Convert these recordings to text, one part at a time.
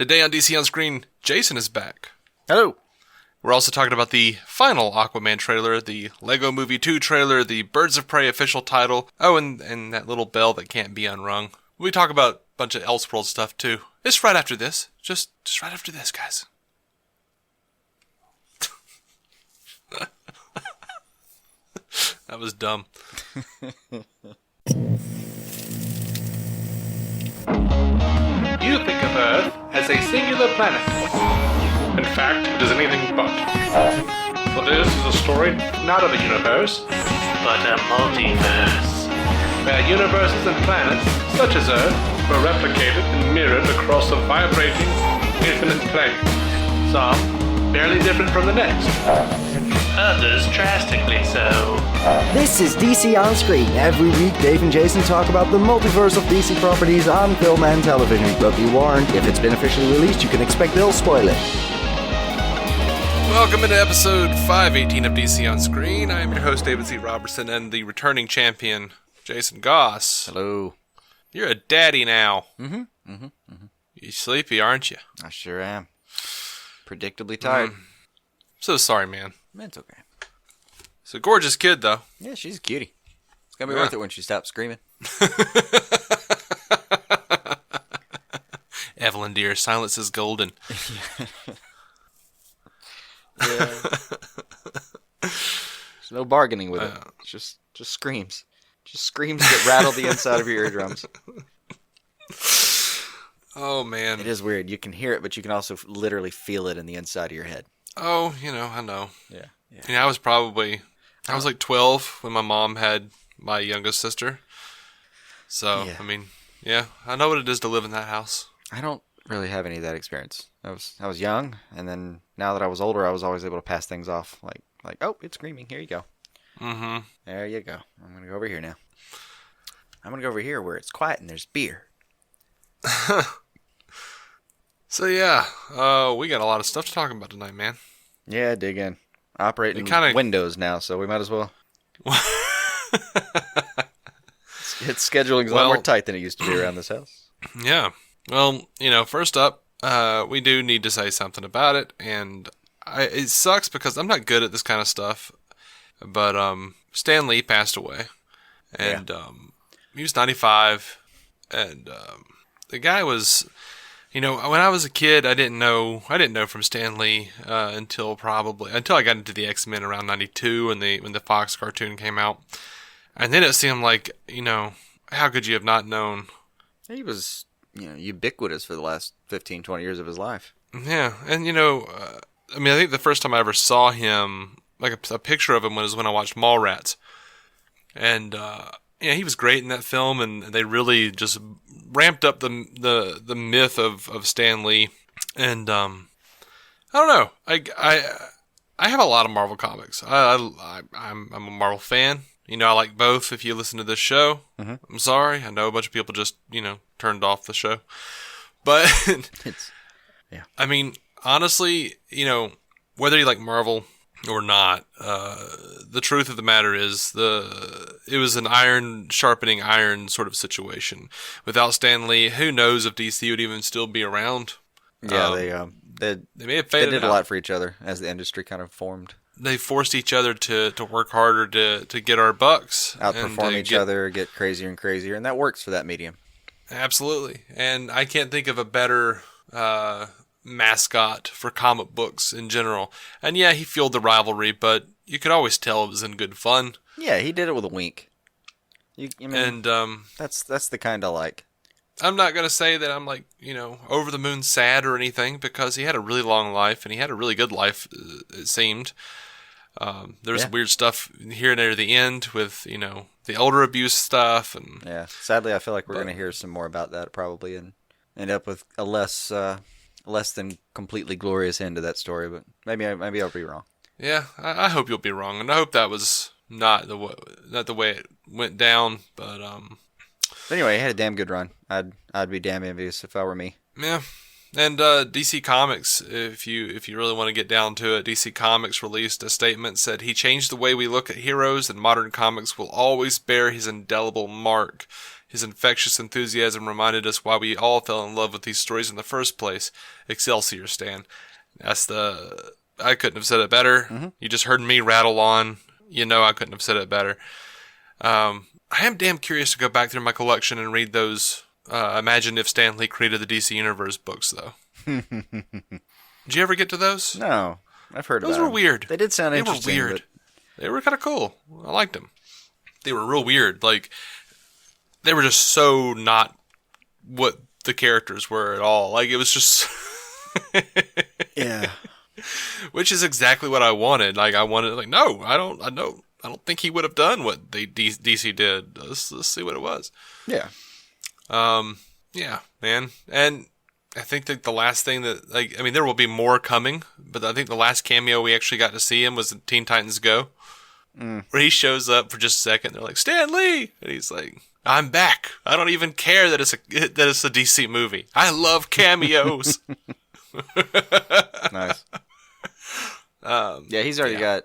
Today on DC On Screen, Jason is back. Hello. We're also talking about the final Aquaman trailer, the Lego Movie 2 trailer, the Birds of Prey official title. Oh, and that little bell that can't be unrung. We talk about a bunch of Elseworlds stuff, too. It's right after this. Just right after this, guys. That was dumb. You think of Earth as a singular planet. In fact, it is anything but. For this is a story not of a universe, but a multiverse, where universes and planets, such as Earth, were replicated and mirrored across a vibrating, infinite plane. Some barely different from the next. Others drastically so. This is DC On Screen. Every week, Dave and Jason talk about the multiverse of DC properties on film and television. But be warned, if it's been officially released, you can expect they'll spoil it. Welcome to episode 518 of DC On Screen. I am your host, David C. Robertson, and the returning champion, Jason Goss. Hello. You're a daddy now. You sleepy, aren't you? I sure am. Predictably tired. So sorry, man. It's okay. It's a gorgeous kid, though. Yeah, she's a cutie. It's gonna be worth it when she stops screaming. Evelyn, dear, silence is golden. Yeah. There's no bargaining with it. It's just screams. Just screams that rattle the inside of your eardrums. Oh, man. It is weird. You can hear it, but you can also literally feel it in the inside of your head. Oh, I know. Yeah. I was like 12 when my mom had my youngest sister. So, yeah. I know what it is to live in that house. I don't really have any of that experience. I was young, and then now that I was older, I was always able to pass things off like, oh, it's screaming. Here you go. Mm-hmm. There you go. I'm gonna go over here now. I'm gonna go over here where it's quiet and there's beer. So yeah, we got a lot of stuff to talk about tonight, man. Yeah, dig in. Operating Windows now, so we might as well. It's scheduling's a lot more tight than it used to be around this house. Yeah. Well, first up, we do need to say something about it, and it sucks because I'm not good at this kind of stuff, but Stan Lee passed away, and he was 95, and the guy was, when I was a kid, I didn't know from Stan Lee until I got into the X-Men around 92 when the Fox cartoon came out, and then it seemed like, how could you have not known? He was ubiquitous for the last 15, 20 years of his life. Yeah, and I think the first time I ever saw him, like a picture of him, was when I watched Mallrats, and he was great in that film, and they really just ramped up the myth of Stan Lee, and I don't know, I have a lot of Marvel comics. I'm a Marvel fan. I like both. If you listen to this show, I'm sorry. I know a bunch of people just, turned off the show. But, I mean, honestly, whether you like Marvel or not, the truth of the matter is it was an iron sharpening iron sort of situation. Without Stan Lee, who knows if DC would even still be around? Yeah, they may have faded. They did a lot for each other as the industry kind of formed. They forced each other to work harder to get our bucks. Outperform each other, get crazier and crazier, and that works for that medium. Absolutely. And I can't think of a better mascot for comic books in general. And yeah, he fueled the rivalry, but you could always tell it was in good fun. Yeah, he did it with a wink. That's the kind I like. I'm not going to say that I'm over the moon sad or anything, because he had a really long life and he had a really good life, it seemed. There was weird stuff here and there at the end with, the elder abuse stuff. And yeah, sadly, I feel like we're going to hear some more about that probably and end up with a less than completely glorious end to that story, but maybe I'll be wrong. Yeah, I hope you'll be wrong, and I hope that was not the way it went down, but anyway, he had a damn good run. I'd be damn envious if I were me. Yeah. And DC Comics, if you really want to get down to it, DC Comics released a statement, said he changed the way we look at heroes, and modern comics will always bear his indelible mark. His infectious enthusiasm reminded us why we all fell in love with these stories in the first place. Excelsior, Stan. I couldn't have said it better. Mm-hmm. You just heard me rattle on. I couldn't have said it better. I am damn curious to go back through my collection and read those Imagine If Stan Lee Created the DC Universe books, though. Did you ever get to those? No, I've heard those about were them. weird. They did sound interesting. They were weird. They were kind of cool. I liked them. They were real weird. Like, they were just so not what the characters were at all. Like, it was just... Yeah. Which is exactly what I wanted. Like, I wanted, like, no, I don't think he would have done what DC did. Let's see what it was. Yeah. Yeah, man. And I think that the last thing that, like, I mean, there will be more coming, but I think the last cameo we actually got to see him was in Teen Titans Go, where he shows up for just a second. They're like, Stan Lee! And he's like, I'm back. I don't even care that it's a DC movie. I love cameos. Nice. Yeah, he's already got.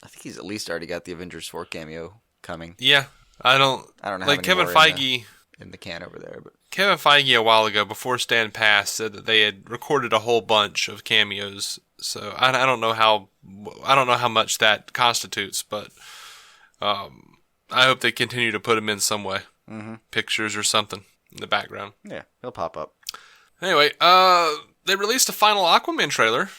I think he's at least already got the Avengers 4 cameo coming. Yeah, I don't know. Like Kevin Feige in the can over there, but Kevin Feige a while ago, before Stan passed, said that they had recorded a whole bunch of cameos. So I don't know how much that constitutes, but I hope they continue to put him in some way, pictures or something in the background. Yeah, he'll pop up. Anyway, they released a final Aquaman trailer.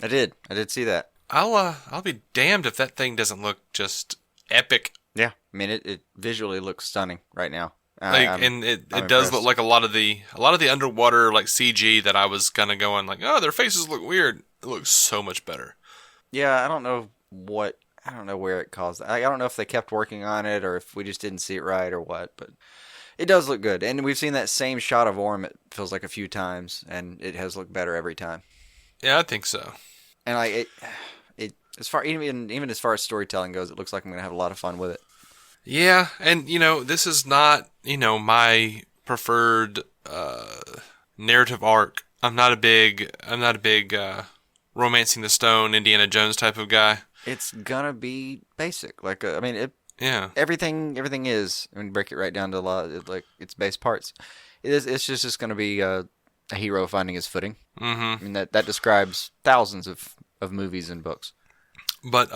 I did see that. I'll be damned if that thing doesn't look just epic. Yeah, I mean it visually looks stunning right now. It does look like a lot of the underwater like CG that I was kind of going like, oh, their faces look weird. It looks so much better. Yeah, I don't know where it caused. I don't know if they kept working on it or if we just didn't see it right or what, but it does look good. And we've seen that same shot of Orm, it feels like, a few times, and it has looked better every time. Yeah, I think so. And like it as far even as far as storytelling goes, it looks like I'm gonna have a lot of fun with it. Yeah, and this is not my preferred narrative arc. I'm not a big Romancing the Stone, Indiana Jones type of guy. It's gonna be basic. Like yeah, everything is. I mean, break it right down to a lot. Like its base parts. It's just gonna be a hero finding his footing. Mm-hmm. I mean that describes thousands of movies and books. But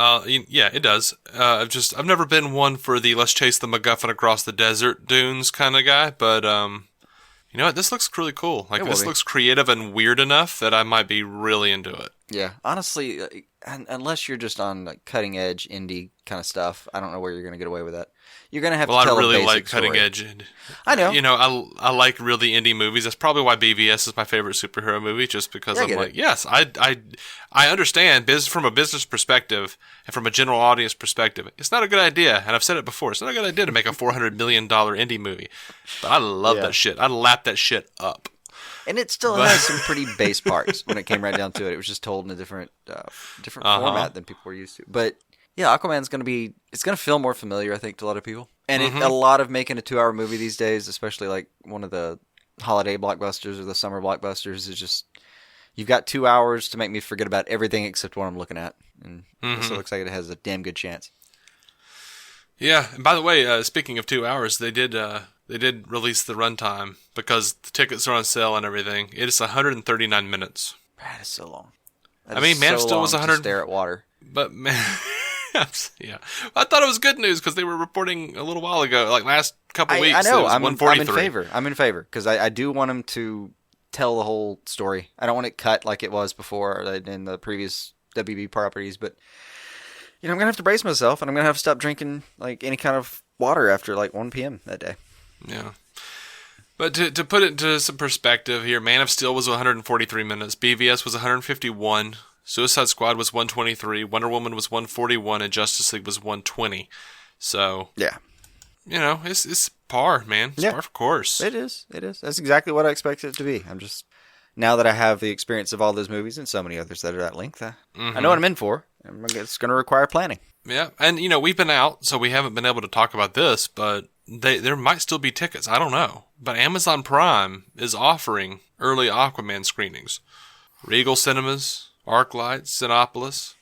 yeah, it does. I've never been one for the let's chase the MacGuffin across the desert dunes kind of guy. But you know what? This looks really cool. Like this looks creative and weird enough that I might be really into it. Yeah, honestly, unless you're just on like cutting edge indie kind of stuff, I don't know where you're gonna get away with that. You're gonna have to tell a basic story. Well, I really like cutting edge. I know. I like really indie movies. That's probably why BVS is my favorite superhero movie, just because I'm like, yes, I understand from a business perspective and from a general audience perspective, it's not a good idea. And I've said it before, it's not a good idea to make a $400 million indie movie. But I love that shit. I lap that shit up. And it still has some pretty base parts when it came right down to it. It was just told in a different format than people were used to. But yeah, Aquaman's going to feel more familiar, I think, to a lot of people. And a lot of making a 2-hour movie these days, especially like one of the holiday blockbusters or the summer blockbusters, is just, you've got 2 hours to make me forget about everything except what I'm looking at. And so it looks like it has a damn good chance. Yeah, and by the way, speaking of 2 hours, they did release the runtime because the tickets are on sale and everything. It is 139 minutes. That is so long. Man of Steel was 100. Stare at water. But man, yeah, I thought it was good news because they were reporting a little while ago, like last couple weeks. I know. It was 143. I'm in favor because I do want them to tell the whole story. I don't want it cut like it was before in the previous WB properties, but I'm gonna have to brace myself, and I'm gonna have to stop drinking like any kind of water after like 1 p.m. that day. Yeah. But to put it into some perspective here, Man of Steel was 143 minutes, BVS was 151, Suicide Squad was 123, Wonder Woman was 141, and Justice League was 120. So yeah, it's par, man. It's par for course. It is. That's exactly what I expected it to be. I'm just, now that I have the experience of all those movies and so many others that are that length, I know what I'm in for. It's going to require planning. Yeah, and we've been out, so we haven't been able to talk about this, but there might still be tickets. I don't know. But Amazon Prime is offering early Aquaman screenings. Regal Cinemas, ArcLight, Cinepolis,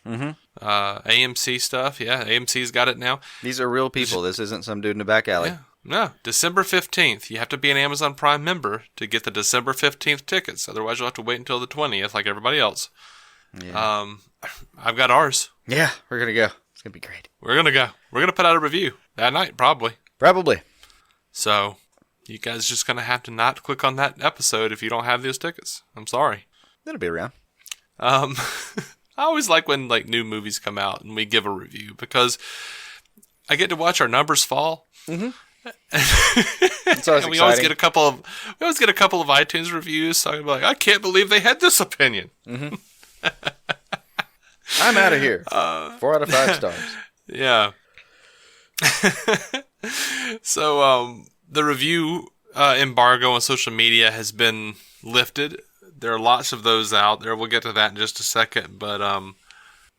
AMC stuff. Yeah, AMC's got it now. These are real people. This isn't some dude in the back alley. Yeah. No, December 15th. You have to be an Amazon Prime member to get the December 15th tickets. Otherwise, you'll have to wait until the 20th like everybody else. Yeah. I've got ours. Yeah, we're going to go. It's going to be great. We're going to go. We're going to put out a review that night, probably. Probably. So, you guys just going to have to not click on that episode if you don't have those tickets. I'm sorry. It'll be around. I always like when new movies come out and we give a review because I get to watch our numbers fall. Mm-hmm. And we always get a couple of iTunes reviews. So I'm like, I can't believe they had this opinion. Mm-hmm. I'm out of here. 4 out of 5 stars. Yeah. So the review embargo on social media has been lifted. There are lots of those out there. We'll get to that in just a second. But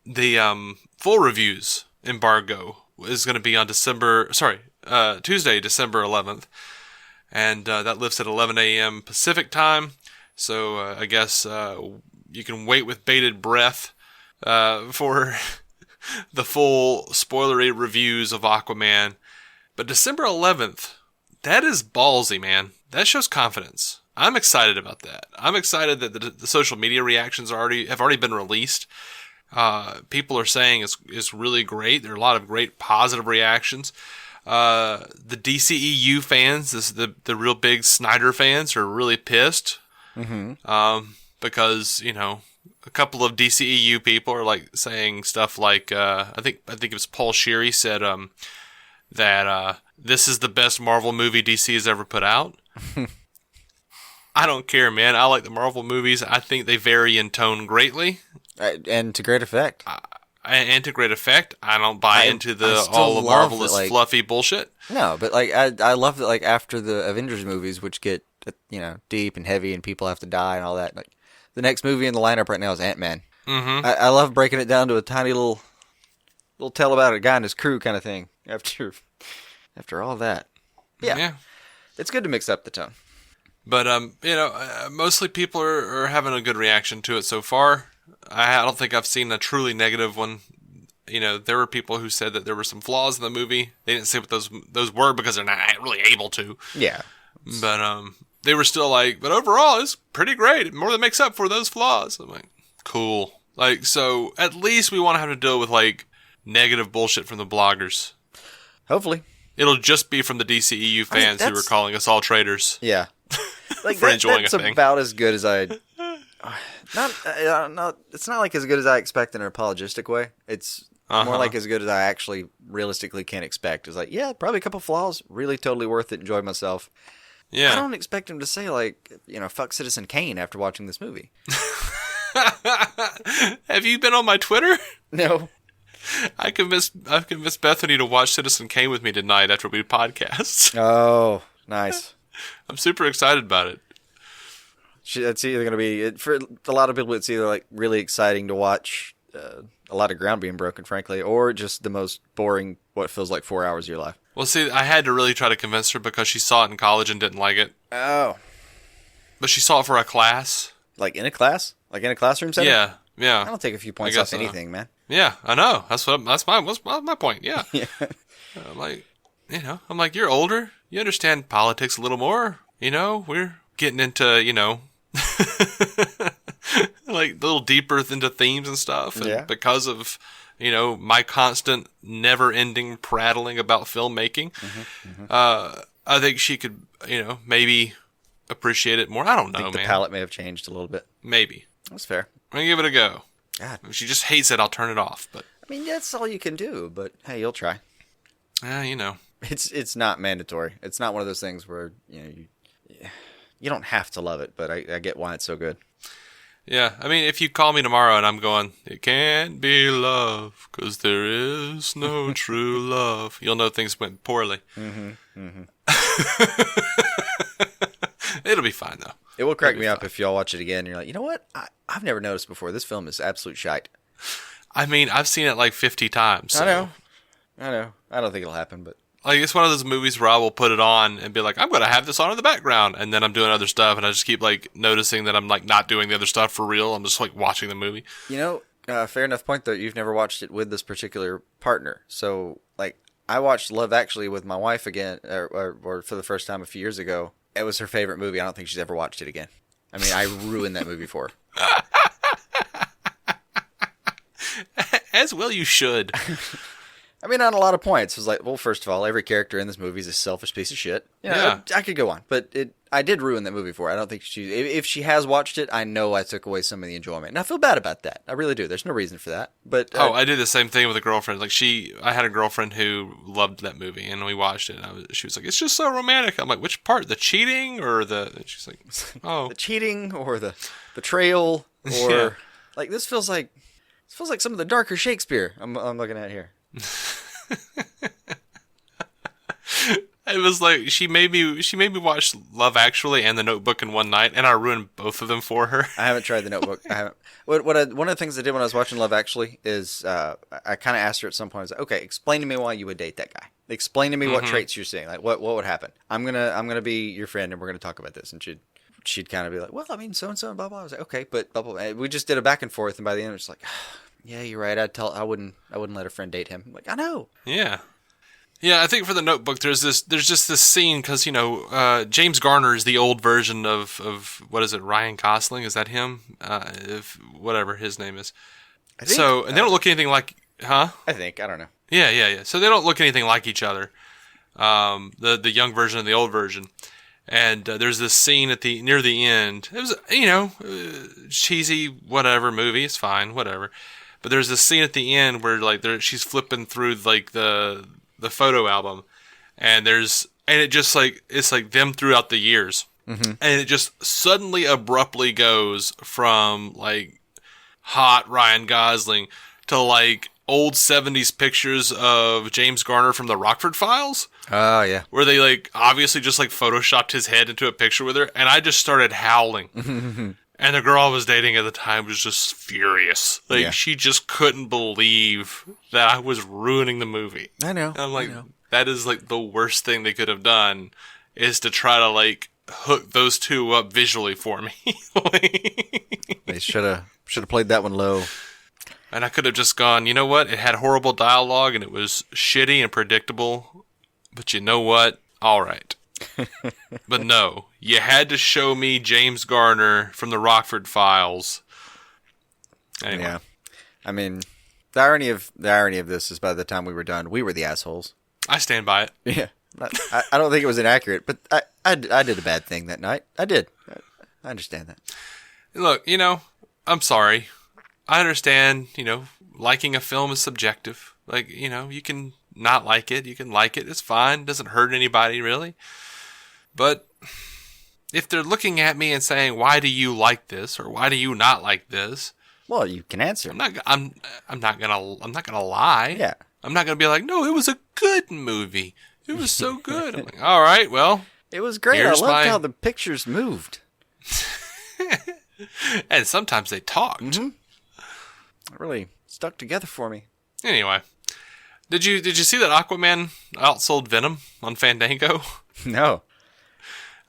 the full reviews embargo is going to be on Tuesday, December 11th. And that lifts at 11 a.m. Pacific time. So I guess you can wait with bated breath for the full spoilery reviews of Aquaman. But December 11th, that is ballsy, man. That shows confidence. I'm excited about that. I'm excited that the social media reactions have already been released. People are saying it's really great. There are a lot of great positive reactions. The DCEU fans, the real big Snyder fans, are really pissed. Mm-hmm. Because a couple of DCEU people are saying stuff like I think it was Paul Sheary said that this is the best Marvel movie DC has ever put out. I don't care, man. I like the Marvel movies. I think they vary in tone greatly. And to great effect. I don't buy into all of Marvel is fluffy bullshit. No, but I love that after the Avengers movies, which get deep and heavy and people have to die and all that. The next movie in the lineup right now is Ant-Man. Mm-hmm. I love breaking it down to a tiny little tell about a guy and his crew kind of thing after all that. Yeah. It's good to mix up the tone. But mostly people are having a good reaction to it so far. I don't think I've seen a truly negative one. There were people who said that there were some flaws in the movie. They didn't say what those were because they're not really able to. Yeah. But they were still but overall it's pretty great. It more than makes up for those flaws. I'm like, cool. So at least we won't have to deal with negative bullshit from the bloggers. Hopefully. It'll just be from the DCEU fans who are calling us all traitors. Yeah. For enjoying that's a thing. About as good as I. It's not as good as I expect in an apologistic way. It's more as good as I actually realistically can expect. It's probably a couple flaws. Really, totally worth it. Enjoyed myself. Yeah. I don't expect him to say fuck Citizen Kane after watching this movie. Have you been on my Twitter? No. I've convinced Bethany to watch Citizen Kane with me tonight after we podcast. Oh, nice. I'm super excited about it. It's either going to be, for a lot of people, it's either really exciting to watch a lot of ground being broken, frankly, or just the most boring, what feels like 4 hours of your life. Well, see, I had to really try to convince her because she saw it in college and didn't like it. Oh. But she saw it for a class. In a class? In a classroom setting? Yeah. I don't take a few points off anything, man. Yeah, I know. That's my point. Yeah. Yeah. I'm you're older. You understand politics a little more. We're getting into, a little deeper into themes and stuff. And because of, my constant never-ending prattling about filmmaking, I think she could, maybe appreciate it more. I don't know, man. The palette may have changed a little bit. Maybe. That's fair. I'm going to give it a go. God. If she just hates it, I'll turn it off. But that's all you can do. But hey, you'll try. It's not mandatory. It's not one of those things where you don't have to love it. But I get why it's so good. Yeah, if you call me tomorrow and I'm going, it can't be love because there is no true love, you'll know things went poorly. It'll be fine though. It will crack me up if y'all watch it again and you're like, you know what? I've never noticed before. This film is absolute shite. I've seen it 50 times. So. I know. I don't think it'll happen, but... it's one of those movies where I will put it on and be like, I'm going to have this on in the background. And then I'm doing other stuff and I just keep noticing that I'm not doing the other stuff for real. I'm just watching the movie. Fair enough point though. You've never watched it with this particular partner. So I watched Love Actually with my wife again, or for the first time a few years ago. It was her favorite movie. I don't think she's ever watched it again. I mean, I ruined that movie for her. As well you should. I mean, on a lot of points. It was like, well, first of all, every character in this movie is a selfish piece of shit. Yeah. I could go on, but I did ruin that movie for her. I don't think if she has watched it, I know I took away some of the enjoyment. And I feel bad about that. I really do. There's no reason for that. But I did the same thing with a girlfriend. Like I had a girlfriend who loved that movie, and we watched it. And she was like, "It's just so romantic." I'm like, "Which part? The cheating or the?" And she's like, "Oh, the cheating or the betrayal or Yeah. like this feels like some of the darker Shakespeare I'm looking at here." It was like she made me watch Love Actually and The Notebook in one night, and I ruined both of them for her. I haven't tried The Notebook. I haven't. One of the things I did when I was watching Love Actually is I kind of asked her at some point. I was like, "Okay, explain to me why you would date that guy. Explain to me what traits you're seeing. Like what would happen. I'm gonna be your friend, and we're gonna talk about this." And she'd kind of be like, "Well, I mean, so and so and blah blah." I was like, "Okay, but blah blah." And we just did a back and forth, and by the end, it was like, "Yeah, you're right. I wouldn't let a friend date him." I'm like, I know. Yeah. Yeah, I think for The Notebook, there's just this scene because James Garner is the old version of what is it, Ryan Gosling? Is that him? If whatever his name is. I think, And they don't look anything like, huh? I think I don't know. Yeah. So they don't look anything like each other. The young version and the old version, and there's this scene near the end. It was cheesy whatever movie. It's fine, whatever. But there's this scene at the end where she's flipping through like the photo album, and it just like it's like them throughout the years, and it just suddenly abruptly goes from like hot Ryan Gosling to like old 70s pictures of James Garner from the Rockford Files. Oh yeah, where they like obviously just like photoshopped his head into a picture with her, and I just started howling. And the girl I was dating at the time was just furious. Like, she just couldn't believe that I was ruining the movie. I know. And I'm like, that is like the worst thing they could have done is to try to like hook those two up visually for me. They should have played that one low. And I could have just gone, you know what? It had horrible dialogue and it was shitty and predictable. But you know what? All right. But no, you had to show me James Garner from the Rockford Files. Anyway. Yeah, I mean, the irony of this is by the time we were done, we were the assholes. I stand by it. Yeah, I don't think it was inaccurate, but I did a bad thing that night. I did. I understand that. Look, I'm sorry. I understand, liking a film is subjective. Like, you can not like it, you can like it. It's fine. It doesn't hurt anybody really. But if they're looking at me and saying, "Why do you like this?" or "Why do you not like this?" Well, you can answer. I'm not gonna lie. Yeah. I'm not gonna be like, "No, it was a good movie. It was so good." I'm like, all right, well, it was great. I loved how the pictures moved. And sometimes they talked. Mm-hmm. It really stuck together for me. Anyway, did you see that Aquaman outsold Venom on Fandango? No.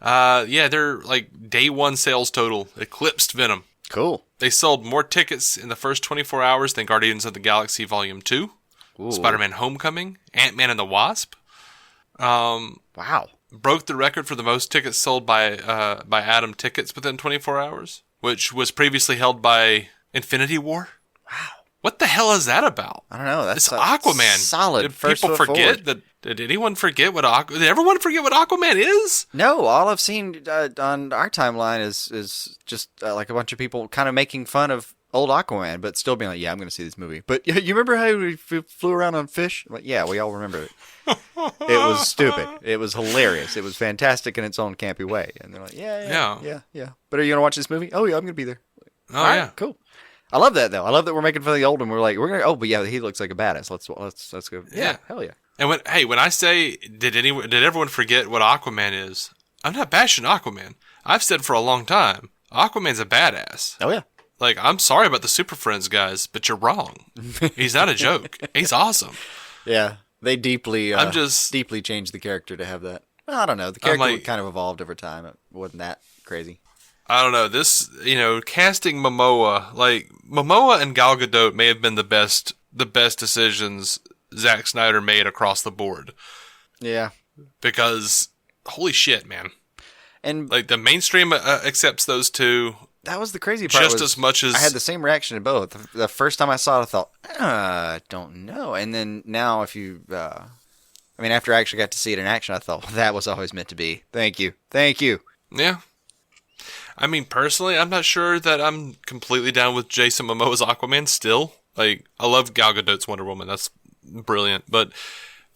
Yeah, their like day one sales total eclipsed Venom. Cool. They sold more tickets in the first 24 hours than Guardians of the Galaxy Volume 2, Spider-Man Homecoming, Ant-Man and the Wasp. Wow. Broke the record for the most tickets sold by Atom Tickets within 24 hours, which was previously held by Infinity War. Wow. What the hell is that about? I don't know. That's it's Aquaman. Solid. Did first people foot forget forward. that? Did anyone forget did everyone forget what Aquaman is? No, all I've seen on our timeline is just like a bunch of people kind of making fun of old Aquaman, but still being like, "Yeah, I'm going to see this movie." But you remember how we flew around on fish? I'm like, yeah, we all remember it. It was stupid. It was hilarious. It was fantastic in its own campy way. And they're like, yeah. But are you going to watch this movie? Oh yeah, I'm going to be there. Oh yeah, right, cool. I love that though. I love that we're making fun of the old one. We're like, we're gonna. Oh, but yeah, he looks like a badass. Let's go. Yeah, hell yeah. And when I say did everyone forget what Aquaman is? I'm not bashing Aquaman. I've said for a long time, Aquaman's a badass. Oh yeah. Like, I'm sorry about the Super Friends guys, but you're wrong. He's not a joke. He's awesome. Yeah, they deeply changed the character to have that. Well, I don't know. The character kind of evolved over time. It wasn't that crazy. I don't know. This, casting Momoa, like Momoa and Gal Gadot may have been the best decisions Zack Snyder made across the board. Yeah. Because, holy shit, man. And like, the mainstream accepts those two. That was the crazy part. Just as much as... I had the same reaction to both. The first time I saw it, I thought, I don't know. And then now if you... after I actually got to see it in action, I thought, well, that was always meant to be. Thank you. Thank you. Yeah. I mean, personally, I'm not sure that I'm completely down with Jason Momoa's Aquaman still. Like, I love Gal Gadot's Wonder Woman. That's brilliant. But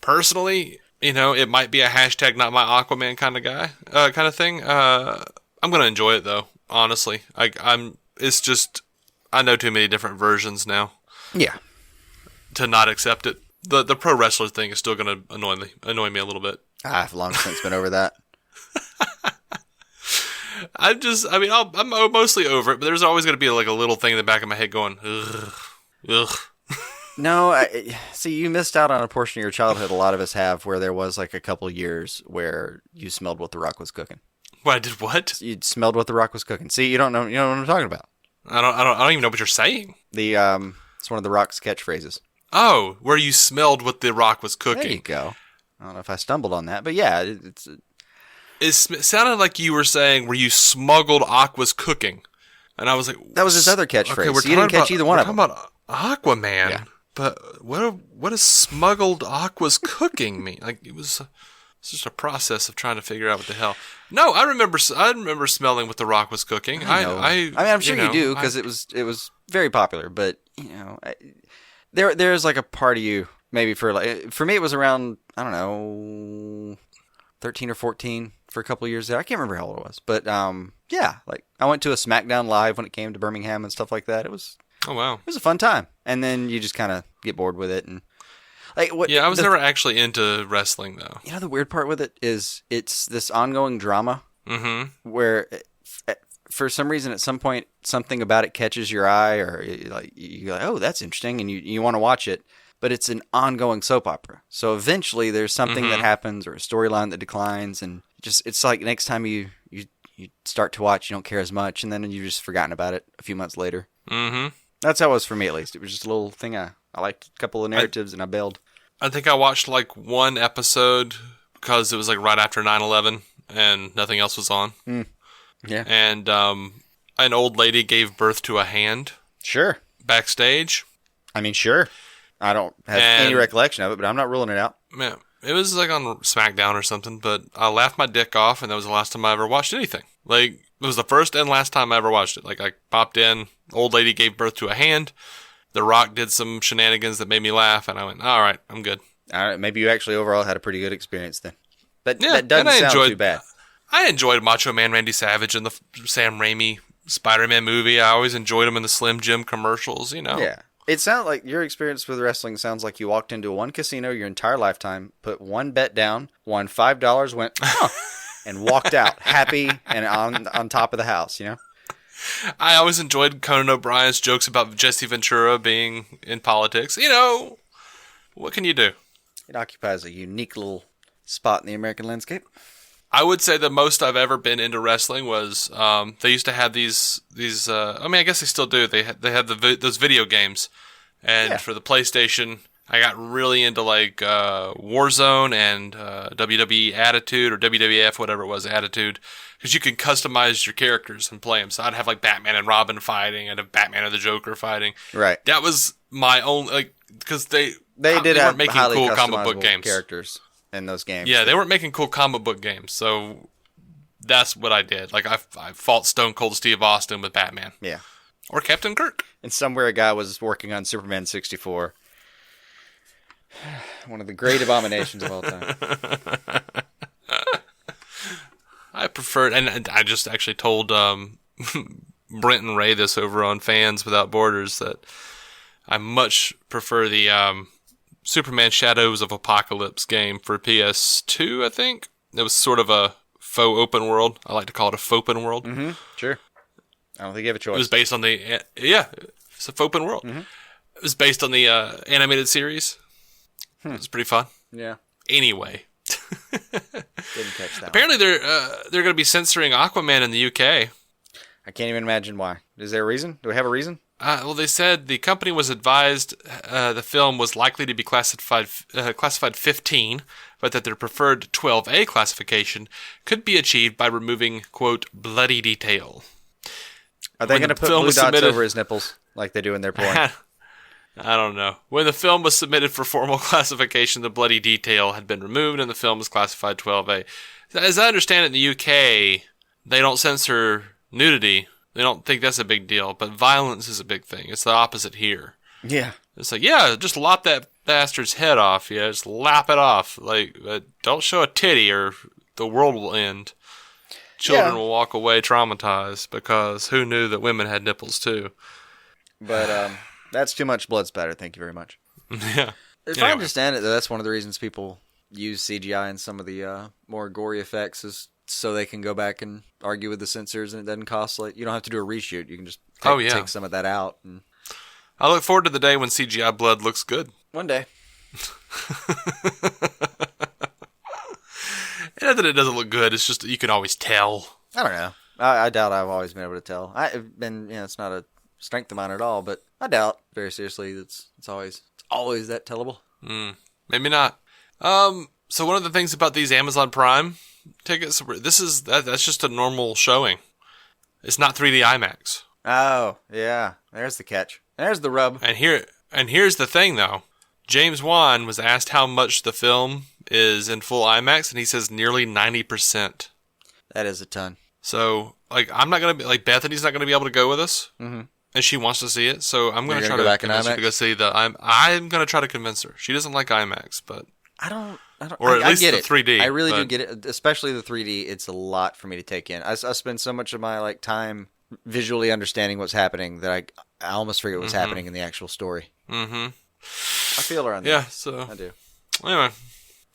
personally, it might be a hashtag not my Aquaman kind of guy, kind of thing. I'm going to enjoy it, though, honestly. It's just, I know too many different versions now. Yeah. To not accept it. The pro wrestler thing is still going to annoy me a little bit. I've long since been over that. I'm mostly over it, but there's always going to be like a little thing in the back of my head going, ugh, ugh. No, see, you missed out on a portion of your childhood a lot of us have, where there was like a couple years where you smelled what The Rock was cooking. What, I did what? You smelled what The Rock was cooking. See, you don't know what I'm talking about. I don't even know what you're saying. It's one of The Rock's catchphrases. Oh, where you smelled what The Rock was cooking. There you go. I don't know if I stumbled on that, but yeah, It sounded like you were saying where you smuggled Aqua's cooking. And I was like... That was his other catchphrase. Okay, you didn't catch either one of them. We're talking about Aquaman. Yeah. But what does smuggled Aqua's cooking mean? Like, it's just a process of trying to figure out what the hell. No, I remember smelling what The Rock was cooking. I'm sure you do, because it was very popular. But, there's like a part of you, maybe for me it was around, I don't know, 13 or 14 for a couple of years there. I can't remember how old it was. But, yeah, like I went to a SmackDown Live when it came to Birmingham and stuff like that. It was... Oh, wow. It was a fun time. And then you just kind of get bored with it. And I was never actually into wrestling, though. The weird part with it is it's this ongoing drama where for some reason at some point something about it catches your eye, or you're like, oh, that's interesting, and you want to watch it. But it's an ongoing soap opera. So eventually there's something that happens, or a storyline that declines, and it's like next time you start to watch, you don't care as much, and then you've just forgotten about it a few months later. Mm-hmm. That's how it was for me, at least. It was just a little thing. I liked a couple of narratives, and I bailed. I think I watched like one episode because it was like right after 9/11, and nothing else was on. Yeah. And an old lady gave birth to a hand. Sure. Backstage. I mean, sure. I don't have any recollection of it, but I'm not ruling it out. Man, it was like on SmackDown or something, but I laughed my dick off, and that was the last time I ever watched anything. Like, it was the first and last time I ever watched it. Like, I popped in, old lady gave birth to a hand, The Rock did some shenanigans that made me laugh, and I went, all right, I'm good. All right, maybe you actually overall had a pretty good experience then. But yeah, that doesn't sound too bad. I enjoyed Macho Man Randy Savage in the Sam Raimi Spider-Man movie. I always enjoyed him in the Slim Jim commercials, Yeah. It sounds like your experience with wrestling sounds like you walked into one casino your entire lifetime, put one bet down, won $5, went, and walked out happy and on top of the house, I always enjoyed Conan O'Brien's jokes about Jesse Ventura being in politics. What can you do? It occupies a unique little spot in the American landscape. I would say the most I've ever been into wrestling was they used to have these. I guess they still do. They had those video games, and for the PlayStation, I got really into like Warzone and WWE Attitude or WWF, whatever it was, Attitude, because you could customize your characters and play them. So I'd have like Batman and Robin fighting, I'd have Batman and the Joker fighting. Right. That was my own because they did weren't have making highly cool comic customizable book games characters in those games. Yeah, they weren't making cool comic book games, so that's what I did. Like I fought Stone Cold Steve Austin with Batman. Yeah. Or Captain Kirk. And somewhere a guy was working on Superman 64. One of the great abominations of all time. I preferred, and I just actually told Brent and Ray this over on Fans Without Borders, that I much prefer the Superman Shadows of Apocalypse game for PS2, I think. It was sort of a faux open world. I like to call it a faux-open world. Mm-hmm. Sure. I don't think you have a choice. It was based on the... it's a faux-open world. Mm-hmm. It was based on the animated series. It was pretty fun. Yeah. Anyway. Didn't catch that. Apparently they're going to be censoring Aquaman in the UK. I can't even imagine why. Is there a reason? Do we have a reason? Well, they said the company was advised the film was likely to be classified 15, but that their preferred 12A classification could be achieved by removing, quote, bloody detail. Are they going to put blue dots over his nipples like they do in their porn? I don't know. When the film was submitted for formal classification, the bloody detail had been removed and the film was classified 12A. As I understand it, in the UK, they don't censor nudity. They don't think that's a big deal, but violence is a big thing. It's the opposite here. Yeah. It's like, yeah, just lop that bastard's head off. Yeah, just lap it off. Like, don't show a titty or the world will end. Children will walk away traumatized because who knew that women had nipples too? But that's too much blood spatter. Thank you very much. Yeah. If I understand it, that's one of the reasons people use CGI in some of the more gory effects is so they can go back and argue with the censors, and it doesn't cost you don't have to do a reshoot. You can just take some of that out. And I look forward to the day when CGI blood looks good. One day. Not that it doesn't look good. It's just that you can always tell. I don't know. I doubt I've always been able to tell. It's not a strength of mine at all, but I doubt very seriously it's always that tellable. Maybe not. So one of the things about these Amazon Prime tickets, that's just a normal showing. It's not 3D IMAX. Oh, yeah. There's the catch. There's the rub. And here's the thing though. James Wan was asked how much the film is in full IMAX, and he says nearly 90%. That is a ton. So, I'm not gonna be Bethany's not gonna be able to go with us, and she wants to see it. So I'm gonna try to convince her to go see the. I'm gonna try to convince her. She doesn't like IMAX, but I don't. Or at least get the it. 3D. I really do get it, especially the 3D. It's a lot for me to take in. I spend so much of my time visually understanding what's happening that I almost forget what's happening in the actual story. Mm-hmm. I feel her on that. Yeah, so I do. Anyway,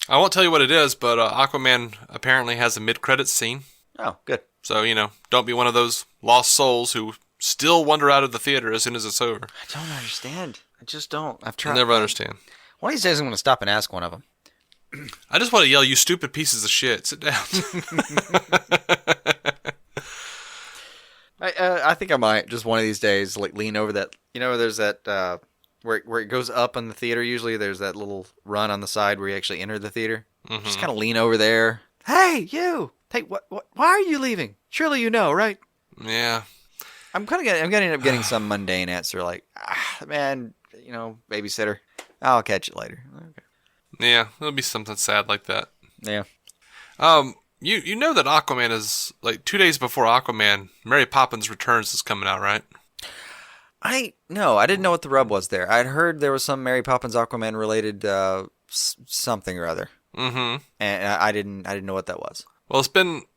I won't tell you what it is, but Aquaman apparently has a mid-credits scene. Oh, good. So, don't be one of those lost souls who still wander out of the theater as soon as it's over. I don't understand. I just don't. I've tried. I never understand. One of these days I'm going to stop and ask one of them. I just want to yell, you stupid pieces of shit. Sit down. I think I might just one of these days lean over that. There's that where it goes up in the theater. Usually there's that little run on the side where you actually enter the theater. Just kind of lean over there. Hey, you! Hey, what? Why are you leaving? Surely you know, right? Yeah. I'm gonna end up getting some mundane answer like, man, babysitter. I'll catch it later. Okay. Yeah, it'll be something sad like that. Yeah. You know that Aquaman is 2 days before Aquaman, Mary Poppins Returns is coming out, right? I didn't know what the rub was there. I'd heard there was some Mary Poppins Aquaman related something or other. Mm-hmm. And I didn't know what that was. Well,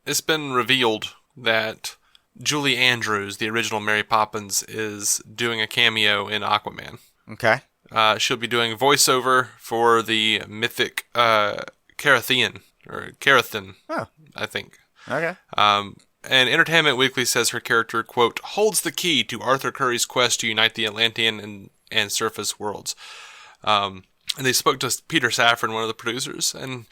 it's been revealed that Julie Andrews, the original Mary Poppins, is doing a cameo in Aquaman. Okay. She'll be doing voiceover for the mythic Carathian, I think. Okay. And Entertainment Weekly says her character, quote, holds the key to Arthur Curry's quest to unite the Atlantean and surface worlds. And they spoke to Peter Safran, one of the producers, and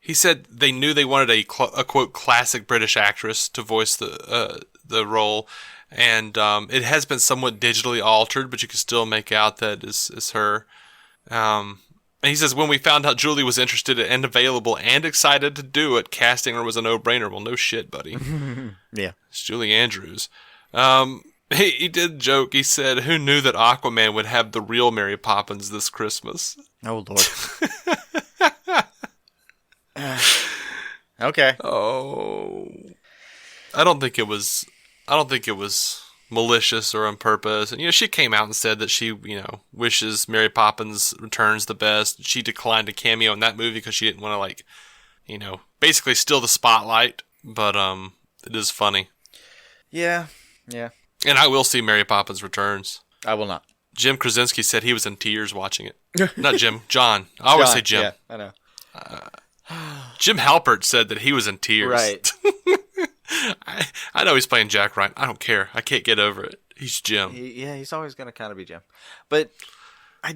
he said they knew they wanted a quote, classic British actress to voice the role. And it has been somewhat digitally altered, but you can still make out that is her. And he says, when we found out Julie was interested and available and excited to do it, casting her was a no-brainer. Well, no shit, buddy. Yeah. It's Julie Andrews. He did joke. He said, who knew that Aquaman would have the real Mary Poppins this Christmas? Oh, Lord. Okay. Oh. I don't think it was malicious or on purpose. And, she came out and said that she, wishes Mary Poppins Returns the best. She declined a cameo in that movie because she didn't want to, basically steal the spotlight. But it is funny. Yeah. Yeah. And I will see Mary Poppins Returns. I will not. Jim Krasinski said he was in tears watching it. Not Jim, John. I always say Jim. Yeah, I know. Jim Halpert said that he was in tears. Right. I know he's playing Jack Ryan. I don't care. I can't get over it. He's Jim. He's always going to kind of be Jim. But I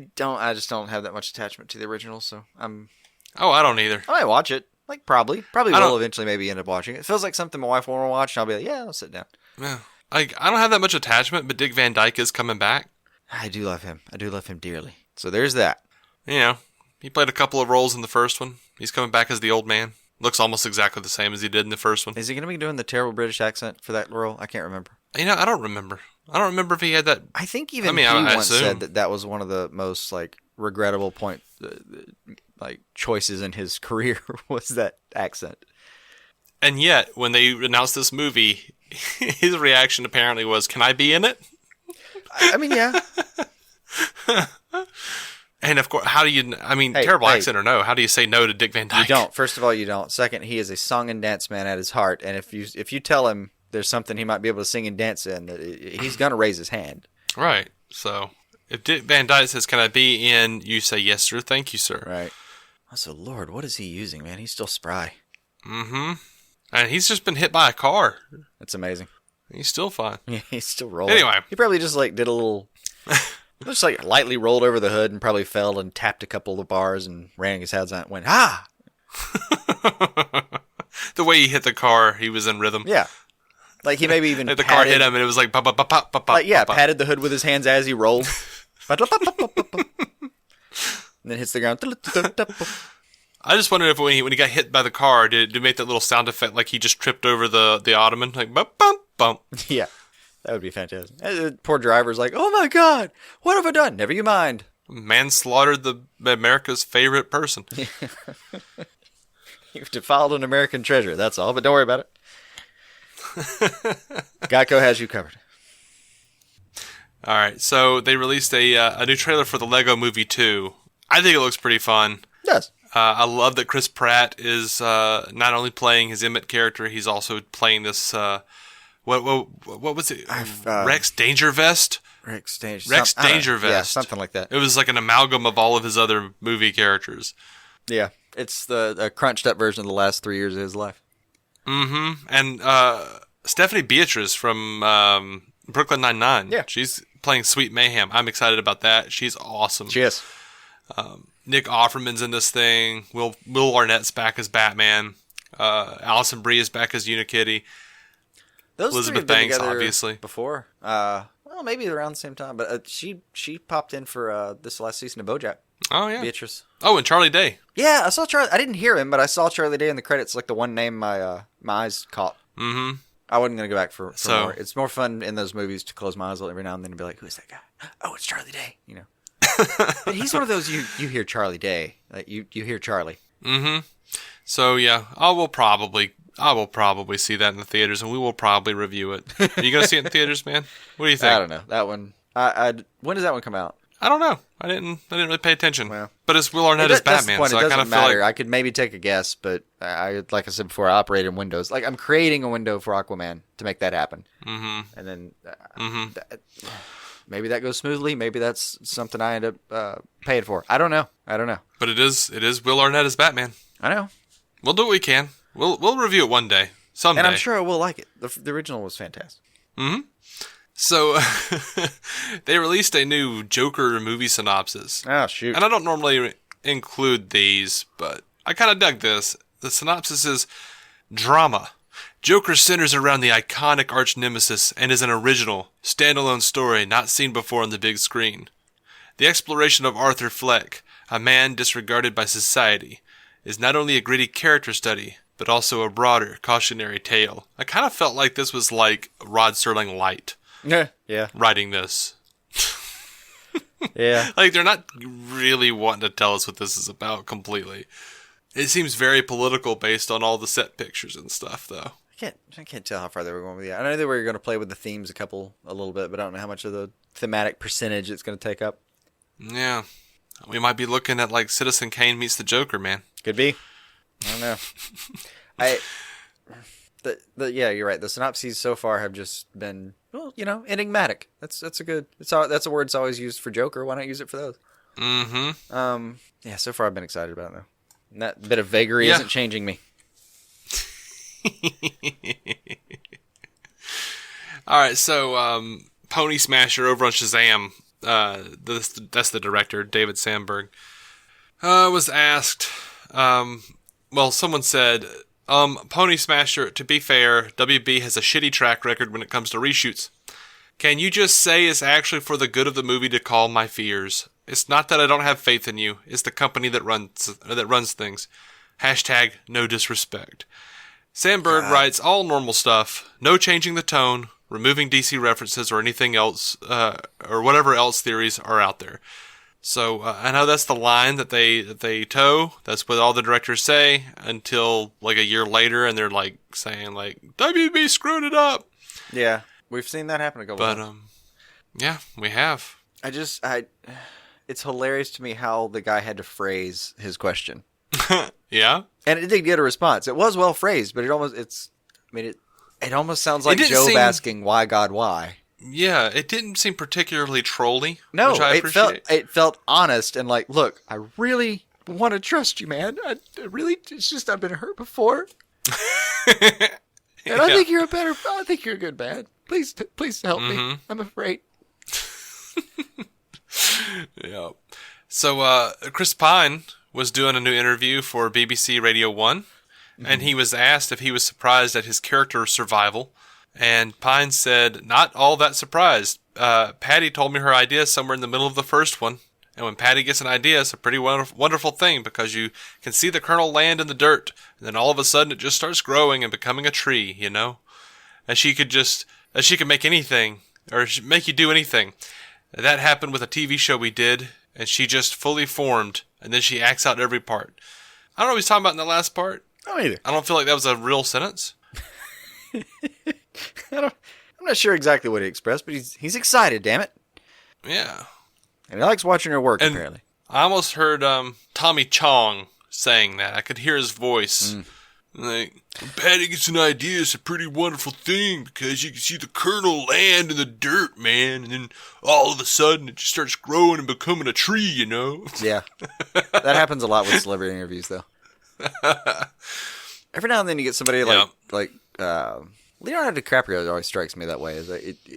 just don't have that much attachment to the original, so I'm... Oh, I don't either. I might watch it. Probably will eventually maybe end up watching it. It feels like something my wife will want to watch, and I'll be like, yeah, I'll sit down. Yeah. like, I don't have that much attachment, but Dick Van Dyke is coming back. I do love him. I do love him dearly. So there's that. You know, he played a couple of roles in the first one. He's coming back as the old man. Looks almost exactly the same as he did in the first one. Is he going to be doing the terrible British accent for that role? I can't remember. You know, I don't remember. I don't remember if he had that. I think even he once said that was one of the most like regrettable choices in his career was that accent. And yet, when they announced this movie, his reaction apparently was, "Can I be in it?" I mean, yeah. And of course, how do you? I mean, terrible accent or no? How do you say no to Dick Van Dyke? You don't. First of all, you don't. Second, he is a song and dance man at his heart, and if you tell him there's something he might be able to sing and dance in, he's gonna raise his hand. Right. So if Dick Van Dyke says, "Can I be in?" you say, "Yes, sir. Thank you, sir." Right. Also, Lord, what is he using, man? He's still spry. Mm-hmm. And he's just been hit by a car. That's amazing. He's still fine. Yeah, he's still rolling. Anyway, he probably just like did a little. Just like lightly rolled over the hood and probably fell and tapped a couple of the bars and ran his head on and went, ah! The way he hit the car, he was in rhythm. Yeah. Like he maybe even the car hit him and it was like, pop, pop, pop, pop, pop, like, yeah, pop. patted the hood with his hands as he rolled. And then hits the ground. I just wondered if when he got hit by the car, did it make that little sound effect like he just tripped over the ottoman? Like, bump, bump, bump. Yeah. That would be fantastic. The poor driver's like, oh my God, what have I done? Never you mind. Man slaughtered America's favorite person. You've defiled an American treasure, that's all, but don't worry about it. Geico has you covered. All right, so they released a new trailer for the Lego Movie 2. I think it looks pretty fun. It does. I love that Chris Pratt is not only playing his Emmett character, he's also playing this... What was it? Rex Dangervest? Rex Dangervest. Yeah, something like that. It was like an amalgam of all of his other movie characters. Yeah, it's the crunched up version of the last 3 years of his life. Mm-hmm. And Stephanie Beatriz from Brooklyn Nine-Nine. Yeah. She's playing Sweet Mayhem. I'm excited about that. She's awesome. She is. Nick Offerman's in this thing. Will Arnett's back as Batman. Alison Brie is back as Unikitty. Those Elizabeth Banks, obviously. Before, well, maybe around the same time, but she popped in for this last season of BoJack. Oh yeah, Beatrice. Oh, and Charlie Day. Yeah, I saw Charlie. I didn't hear him, but I saw Charlie Day in the credits. Like the one name my eyes caught. Mm-hmm. I wasn't gonna go back for so, more. It's more fun in those movies to close my eyes every now and then and be like, "Who's that guy? Oh, it's Charlie Day." You know. But he's one of those you hear Charlie Day, like you hear Charlie. Mm-hmm. So yeah, I will probably see that in the theaters, and we will probably review it. Are you gonna see it in theaters, man? What do you think? I don't know that one. When does that one come out? I don't know. I didn't really pay attention. Well, but it's Will Arnett as Batman, so I kind of feel like I could maybe take a guess, but like I said before, I operate in windows. Like I'm creating a window for Aquaman to make that happen, and then maybe that goes smoothly. Maybe that's something I end up paying for. I don't know. But it is Will Arnett as Batman. I know. We'll do what we can. We'll review it one day, someday, and I'm sure I will like it. The original was fantastic. Mm-hmm. So they released a new Joker movie synopsis. Oh shoot! And I don't normally include these, but I kind of dug this. The synopsis is drama. Joker centers around the iconic arch nemesis and is an original, standalone story not seen before on the big screen. The exploration of Arthur Fleck, a man disregarded by society, is not only a gritty character study, but also a broader, cautionary tale. I kind of felt like this was like Rod Serling light. Yeah. Writing this. Yeah. Like, they're not really wanting to tell us what this is about completely. It seems very political based on all the set pictures and stuff, though. I can't tell how far they were going with that. I know they were going to play with the themes a little bit, but I don't know how much of the thematic percentage it's going to take up. Yeah. We might be looking at, like, Citizen Kane meets the Joker, man. Could be. I don't know. Yeah, you're right. The synopses so far have just been, well, enigmatic. That's a good. That's a word that's always used for Joker. Why not use it for those? Mm-hmm. Yeah. So far, I've been excited about it though. And that bit of vagary isn't changing me. All right. So, Pony Smasher over on Shazam. That's the director, David Sandberg. Was asked. Well, someone said, Pony Smasher, to be fair, WB has a shitty track record when it comes to reshoots. Can you just say it's actually for the good of the movie to calm my fears? It's not that I don't have faith in you. It's the company that runs things. Hashtag no disrespect. Sandberg writes all normal stuff. No changing the tone, removing DC references or anything else, or whatever else theories are out there. So I know that's the line that they toe. That's what all the directors say until like a year later, and they're like saying like WB screwed it up. Yeah, we've seen that happen a couple times. But yeah, we have. It's hilarious to me how the guy had to phrase his question. Yeah, and it did get a response. It was well phrased, but it almost sounds like Job asking why God why. Yeah, it didn't seem particularly trolly. No, which I appreciate. It felt honest and like, look, I really want to trust you, man. It's just I've been hurt before, and I think you're a good man. Please help me. I'm afraid. Yeah. So Chris Pine was doing a new interview for BBC Radio 1, and he was asked if he was surprised at his character's survival. And Pine said, not all that surprised. Patty told me her idea somewhere in the middle of the first one. And when Patty gets an idea, it's a pretty wonderful thing because you can see the kernel land in the dirt. And then all of a sudden it just starts growing and becoming a tree, you know? And she could make anything or make you do anything. That happened with a TV show we did, and she just fully formed, and then she acts out every part. I don't know what he's talking about in the last part. I don't either. I don't feel like that was a real sentence. I'm not sure exactly what he expressed, but he's excited, damn it. Yeah. And he likes watching her work, apparently. I almost heard Tommy Chong saying that. I could hear his voice. Like, when Patty gets an idea, it's a pretty wonderful thing because you can see the kernel land in the dirt, man. And then all of a sudden it just starts growing and becoming a tree, you know? Yeah. That happens a lot with celebrity interviews, though. Every now and then you get somebody like Leonardo DiCaprio always strikes me that way.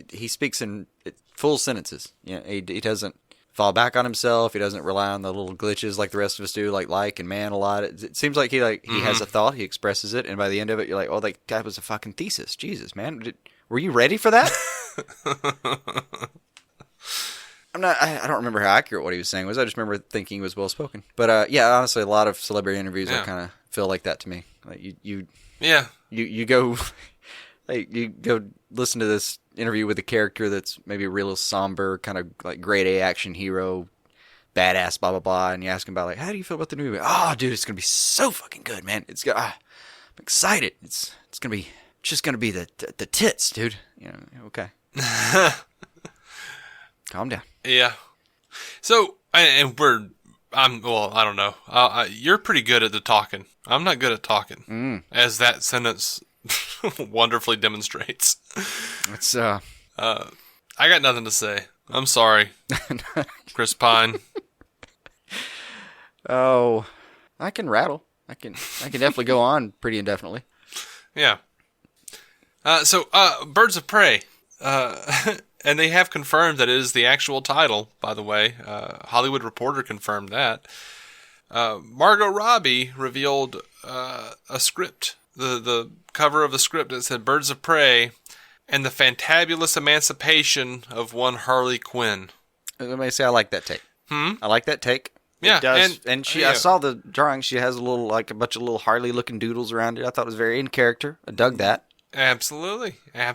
He speaks in full sentences. You know, he doesn't fall back on himself. He doesn't rely on the little glitches like the rest of us do, like and man a lot. It seems like he has a thought, he expresses it, and by the end of it, you're like, oh, that was a fucking thesis. Jesus, man, were you ready for that? I don't remember how accurate what he was saying was. I just remember thinking he was well spoken. But yeah, honestly, a lot of celebrity interviews are kind of feel like that to me. Like you go. Like, you go listen to this interview with a character that's maybe real somber, kind of like grade A action hero, badass, blah, blah, blah, and you ask him about, like, how do you feel about the movie? Oh, dude, it's going to be so fucking good, man. I'm excited. It's going to be, just going to be the tits, dude. You know, okay. Calm down. Yeah. So, I don't know. You're pretty good at the talking. I'm not good at talking, as that sentence wonderfully demonstrates. It's I got nothing to say. I'm sorry, Chris Pine. Oh, I can rattle. I can definitely go on pretty indefinitely. Yeah. So Birds of Prey, and they have confirmed that it is the actual title. By the way, Hollywood Reporter confirmed that. Margot Robbie revealed a script. The cover of the script that said Birds of Prey and the Fantabulous Emancipation of one Harley Quinn. Let me say I like that take. I like that take. Yeah. It does. And she, I saw the drawing. She has a bunch of little Harley looking doodles around it. I thought it was very in character. I dug that. Absolutely. I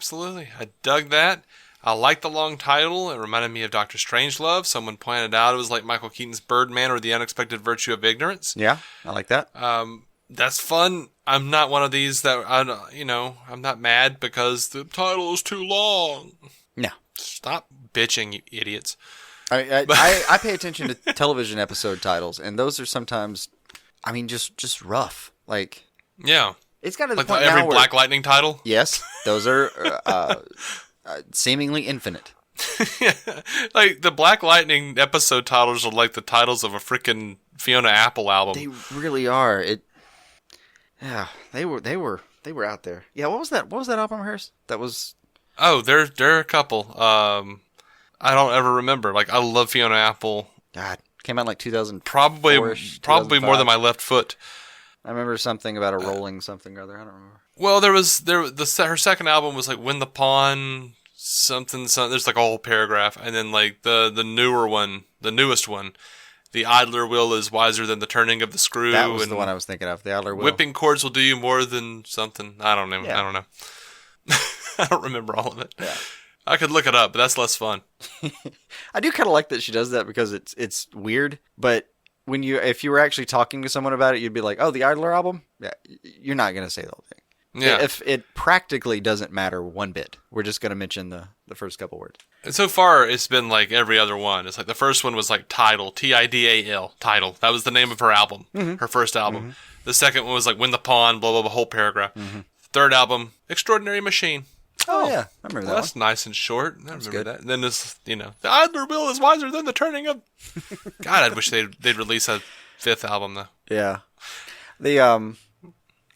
dug that. I like the long title. It reminded me of Dr. Strangelove. Someone pointed out it was like Michael Keaton's Birdman or The Unexpected Virtue of Ignorance. Yeah, I like that. That's fun. I'm not one of these that, I'm not mad because the title is too long. No. Stop bitching, you idiots. I pay attention to television episode titles, and those are sometimes, just rough. Like, yeah. It's got to the like point every now where, Black Lightning title? Yes, those are seemingly infinite. Like, the Black Lightning episode titles are like the titles of a freaking Fiona Apple album. They really are. Yeah, they were out there. Yeah, what was that? What was that album of hers? That was. Oh, there are a couple. I don't ever remember. Like, I love Fiona Apple. God, came out in like 2000. Probably more than my left foot. I remember something about a rolling something or other. I don't remember. Well, her second album was like Win the Pawn, something. There's like a whole paragraph, and then like the newer one, the newest one, the idler wheel is wiser than the turning of the screw. That was the one I was thinking of. The idler wheel. Whipping cords will do you more than something. I don't know. Yeah. I don't know. I don't remember all of it. Yeah. I could look it up, but that's less fun. I do kind of like that she does that because it's weird, but if you were actually talking to someone about it, you'd be like, "Oh, the Idler album." Yeah, you're not gonna say the whole thing. Yeah. If it practically doesn't matter one bit, we're just gonna mention the first couple words. And so far, it's been like every other one. It's like the first one was like Tidal, Tidal, Tidal. That was the name of her album, her first album. The second one was like Win the Pawn, blah blah blah, whole paragraph. Third album, Extraordinary Machine. Oh yeah, I remember that. That's nice and short. I remember good. that. And then this, the idler wheel is wiser than the turning of. God, I wish they'd release a fifth album though. Yeah,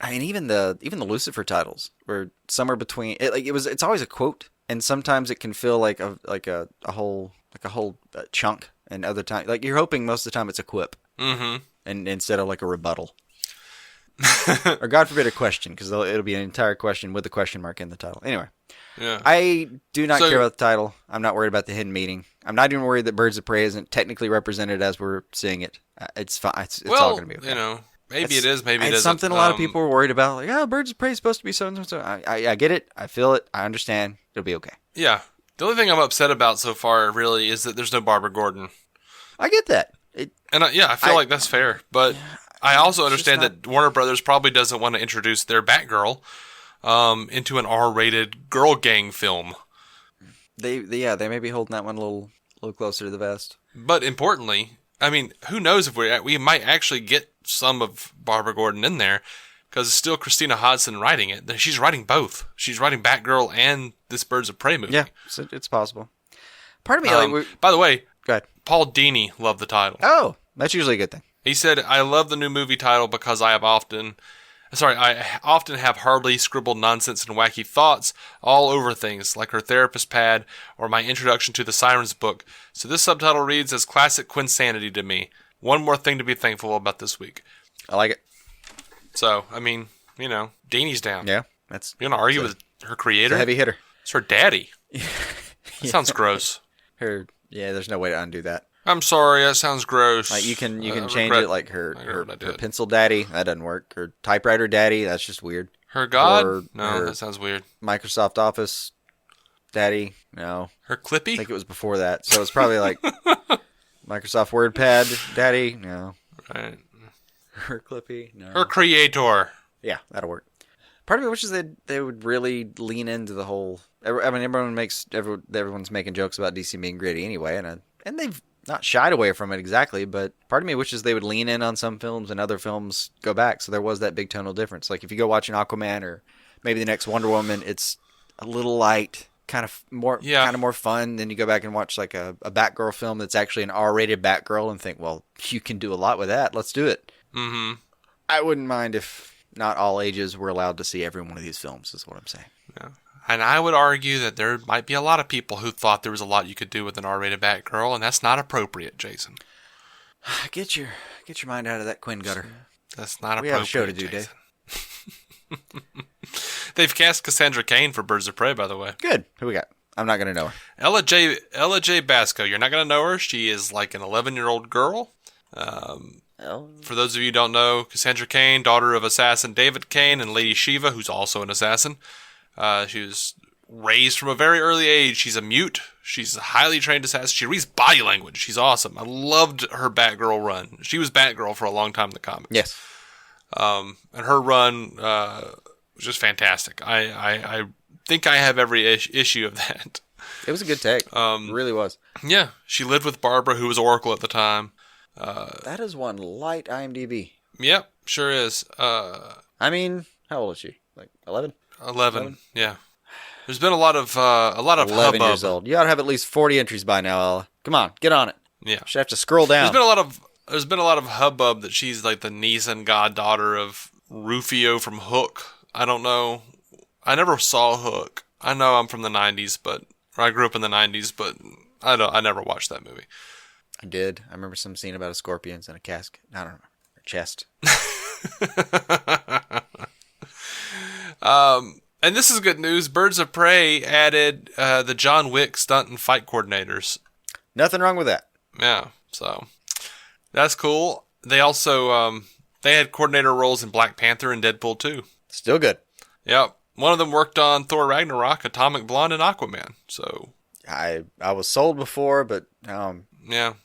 I mean, even the Lucifer titles were somewhere between. It's always a quote, and sometimes it can feel like a whole chunk, and other times like you're hoping most of the time it's a quip, and instead of like a rebuttal. Or God forbid a question, because it'll be an entire question with a question mark in the title. Anyway, Yeah. I do not care about the title. I'm not worried about the hidden meaning. I'm not even worried that Birds of Prey isn't technically represented as we're seeing it. It's fine. It's all going to be okay. Maybe it is, maybe it it's isn't. something a lot of people were worried about. Like, Birds of Prey is supposed to be so and so. I get it. I feel it. I understand. It'll be okay. Yeah. The only thing I'm upset about so far, really, is that there's no Barbara Gordon. I get that. I feel like that's fair. But I also understand that Warner Brothers probably doesn't want to introduce their Batgirl into an R-rated girl gang film. They may be holding that one a little closer to the vest. But importantly, I mean, who knows if we might actually get some of Barbara Gordon in there, because it's still Christina Hodson writing it. She's writing both. She's writing Batgirl and this Birds of Prey movie. Yeah, so it's possible. Part of me, by the way, go ahead. Paul Dini loved the title. Oh, that's usually a good thing. He said, "I love the new movie title because I often have hardly scribbled nonsense and wacky thoughts all over things, like her therapist pad or my introduction to the Sirens book. So this subtitle reads as classic Quinsanity to me. One more thing to be thankful about this week." I like it. So, I mean, Dini's down. Yeah, You're going to argue with her creator? It's a heavy hitter. It's her daddy. That sounds gross. There's no way to undo that. I'm sorry, that sounds gross. Like you can change it, like her pencil daddy. That doesn't work. Her typewriter daddy. That's just weird. Her god? Or No, that sounds weird. Microsoft Office daddy. No. Her Clippy? I think it was before that. So it's probably like Microsoft WordPad daddy. No. Right. Her Clippy. No. Her creator. Yeah, that'll work. Part of me wishes they would really lean into the whole. I mean, everyone's making jokes about DC being gritty anyway, and they've not shied away from it exactly, but part of me wishes they would lean in on some films and other films go back, so there was that big tonal difference. Like if you go watch an Aquaman or maybe the next Wonder Woman, it's a little light, kind of more fun. Then you go back and watch like a Batgirl film that's actually an R-rated Batgirl and think, well, you can do a lot with that. Let's do it. Mm-hmm. I wouldn't mind if not all ages were allowed to see every one of these films, is what I'm saying. Yeah. And I would argue that there might be a lot of people who thought there was a lot you could do with an R-rated Batgirl, and that's not appropriate, Jason. Get your mind out of that Quinn gutter. That's not appropriate. We have a show to do, Jason. Dave. They've cast Cassandra Cain for Birds of Prey, by the way. Good. Who we got? I'm not going to know her. Ella J. Basco. You're not going to know her. She is like an 11-year-old girl. For those of you who don't know, Cassandra Cain, daughter of assassin David Cain and Lady Shiva, who's also an assassin. She was raised from a very early age. She's a mute. She's a highly trained assassin. She reads body language. She's awesome. I loved her Batgirl run. She was Batgirl for a long time in the comics. Yes. And her run was just fantastic. I think I have every issue of that. It was a good take. It really was. Yeah. She lived with Barbara, who was Oracle at the time. That is one light IMDb. Yep, sure is. I mean, how old is she? Like 11? 11, yeah. There's been a lot of 11 hubbub. Years old. You ought to have at least 40 entries by now, Ella. Come on, get on it. Yeah. Should have to scroll down. There's been a lot of hubbub that she's like the niece and goddaughter of Rufio from Hook. I don't know. I never saw Hook. I know I'm from the 90s, or I grew up in the 90s, but I never watched that movie. I did. I remember some scene about a scorpions in a casket. I don't remember. A chest. And this is good news. Birds of Prey added the John Wick stunt and fight coordinators. Nothing wrong with that. Yeah, so that's cool. They also they had coordinator roles in Black Panther and Deadpool 2. Still good. Yep. One of them worked on Thor Ragnarok, Atomic Blonde, and Aquaman. So I was sold before, but now I'm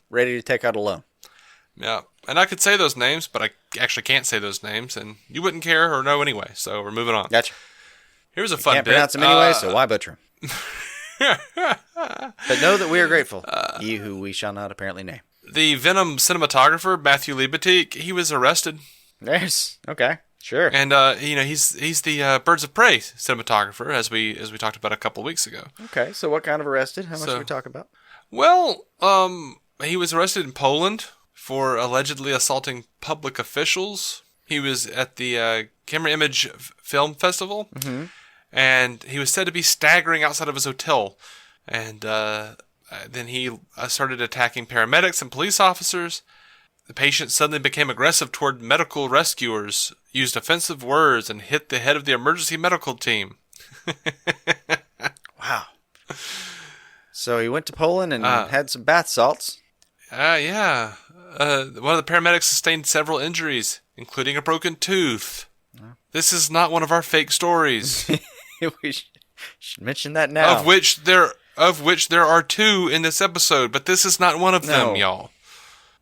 ready to take out a loan. Yeah. And I could say those names, but I actually can't say those names, and you wouldn't care or know anyway, so we're moving on. Gotcha. Here's a fun bit. Can't pronounce them anyway, so why butcher them? But know that we are grateful, ye who we shall not apparently name. The Venom cinematographer, Matthew Libatique, he was arrested. Yes. Okay. Sure. And he's the Birds of Prey cinematographer, as we talked about a couple of weeks ago. Okay. So what kind of arrested? How much are we talking about? Well, he was arrested in Poland for allegedly assaulting public officials. He was at the Camera Image Film Festival, and he was said to be staggering outside of his hotel. And then he started attacking paramedics and police officers. The patient suddenly became aggressive toward medical rescuers, used offensive words, and hit the head of the emergency medical team. Wow. So he went to Poland and had some bath salts. Yeah. One of the paramedics sustained several injuries, including a broken tooth. This is not one of our fake stories. We should mention that now. Of which there are 2 in this episode, but this is not one of them, y'all.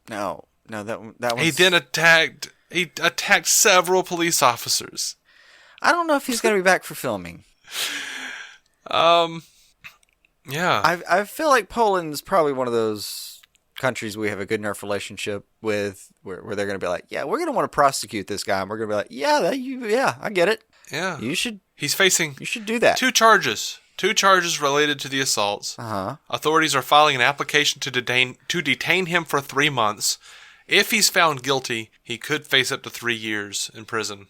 No, that was... He then attacked several police officers. I don't know if he's going to be back for filming. Yeah. I feel like Poland's probably one of those countries we have a good enough relationship with where they're going to be like, yeah, we're going to want to prosecute this guy. And we're going to be like, yeah, I get it. Yeah. You should do that. 2 charges. 2 charges related to the assaults. Authorities are filing an application to detain him for 3 months. If he's found guilty, he could face up to 3 years in prison.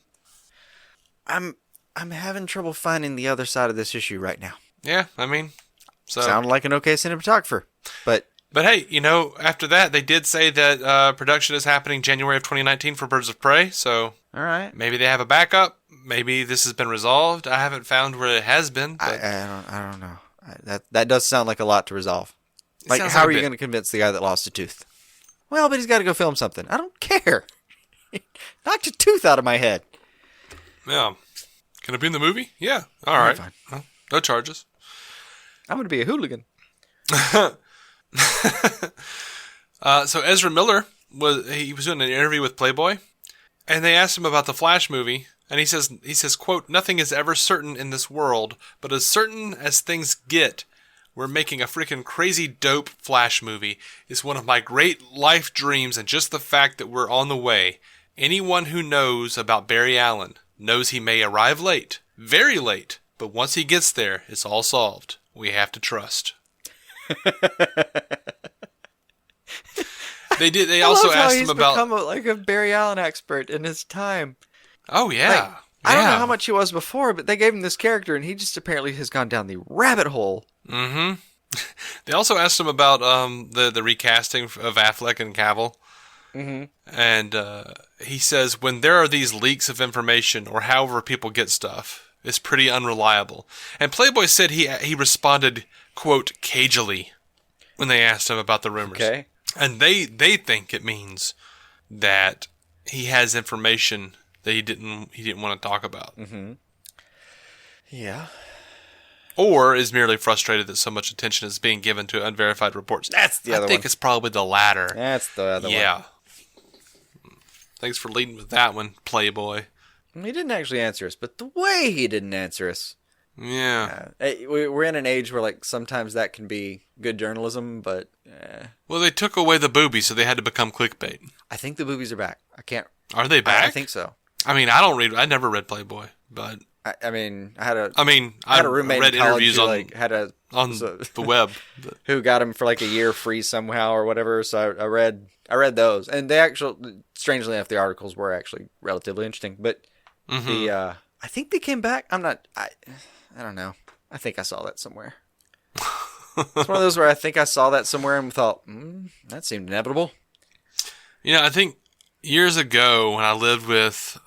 I'm having trouble finding the other side of this issue right now. Yeah, I mean, so sound like an okay cinematographer, but hey, after that they did say that production is happening January of 2019 for Birds of Prey. So all right, maybe they have a backup. Maybe this has been resolved. I haven't found where it has been. But I don't know. That does sound like a lot to resolve. Like, how are you going to convince the guy that lost a tooth? Well, but he's got to go film something. I don't care. Knocked a tooth out of my head. Yeah. Can it be in the movie? Yeah. All right. Fine. Well, no charges. I'm going to be a hooligan. So Ezra Miller was doing an interview with Playboy, and they asked him about the Flash movie, and he says, quote, "Nothing is ever certain in this world, but as certain as things get, we're making a freaking crazy dope Flash movie. It's one of my great life dreams, and just the fact that we're on the way. Anyone who knows about Barry Allen knows he may arrive late, very late, but once he gets there, it's all solved. We have to trust." They also asked him about... He's become a Barry Allen expert in his time. Oh, yeah. I don't know how much he was before, but they gave him this character, and he just apparently has gone down the rabbit hole. Mm-hmm. They also asked him about the recasting of Affleck and Cavill. Mm-hmm. And he says, when there are these leaks of information, or however people get stuff, it's pretty unreliable. And Playboy said he responded, quote, cagily, when they asked him about the rumors. Okay. And they think it means that he has information that he didn't want to talk about. Mm-hmm. Yeah. Or is merely frustrated that so much attention is being given to unverified reports. That's the other one. I think it's probably the latter. That's the other one. Yeah. Thanks for leading with that one, Playboy. He didn't actually answer us, but the way he didn't answer us. Yeah. We're in an age where sometimes that can be good journalism, but... Well, they took away the boobies, so they had to become clickbait. I think the boobies are back. I can't... Are they back? I think so. I mean, I never read Playboy, but... I had a roommate read in college interviews who, on the web. Who got him for a year free somehow or whatever, so I read those. And they actually, strangely enough, the articles were actually relatively interesting. But I think they came back. I don't know. I think I saw that somewhere. It's one of those where I think I saw that somewhere and thought, that seemed inevitable. I think years ago when I lived with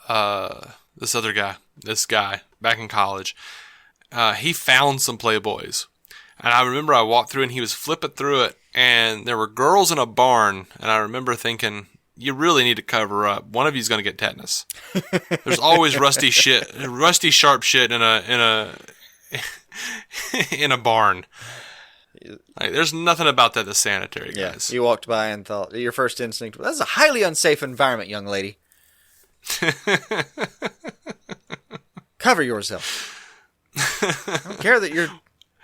this guy back in college, he found some Playboys. And I remember I walked through and he was flipping through it, and there were girls in a barn, and I remember thinking, you really need to cover up. One of you's going to get tetanus. There's always rusty sharp shit in a barn. Like, there's nothing about that that's sanitary, guys. You walked by and thought, your first instinct was, that's a highly unsafe environment, young lady. Cover yourself. I don't care that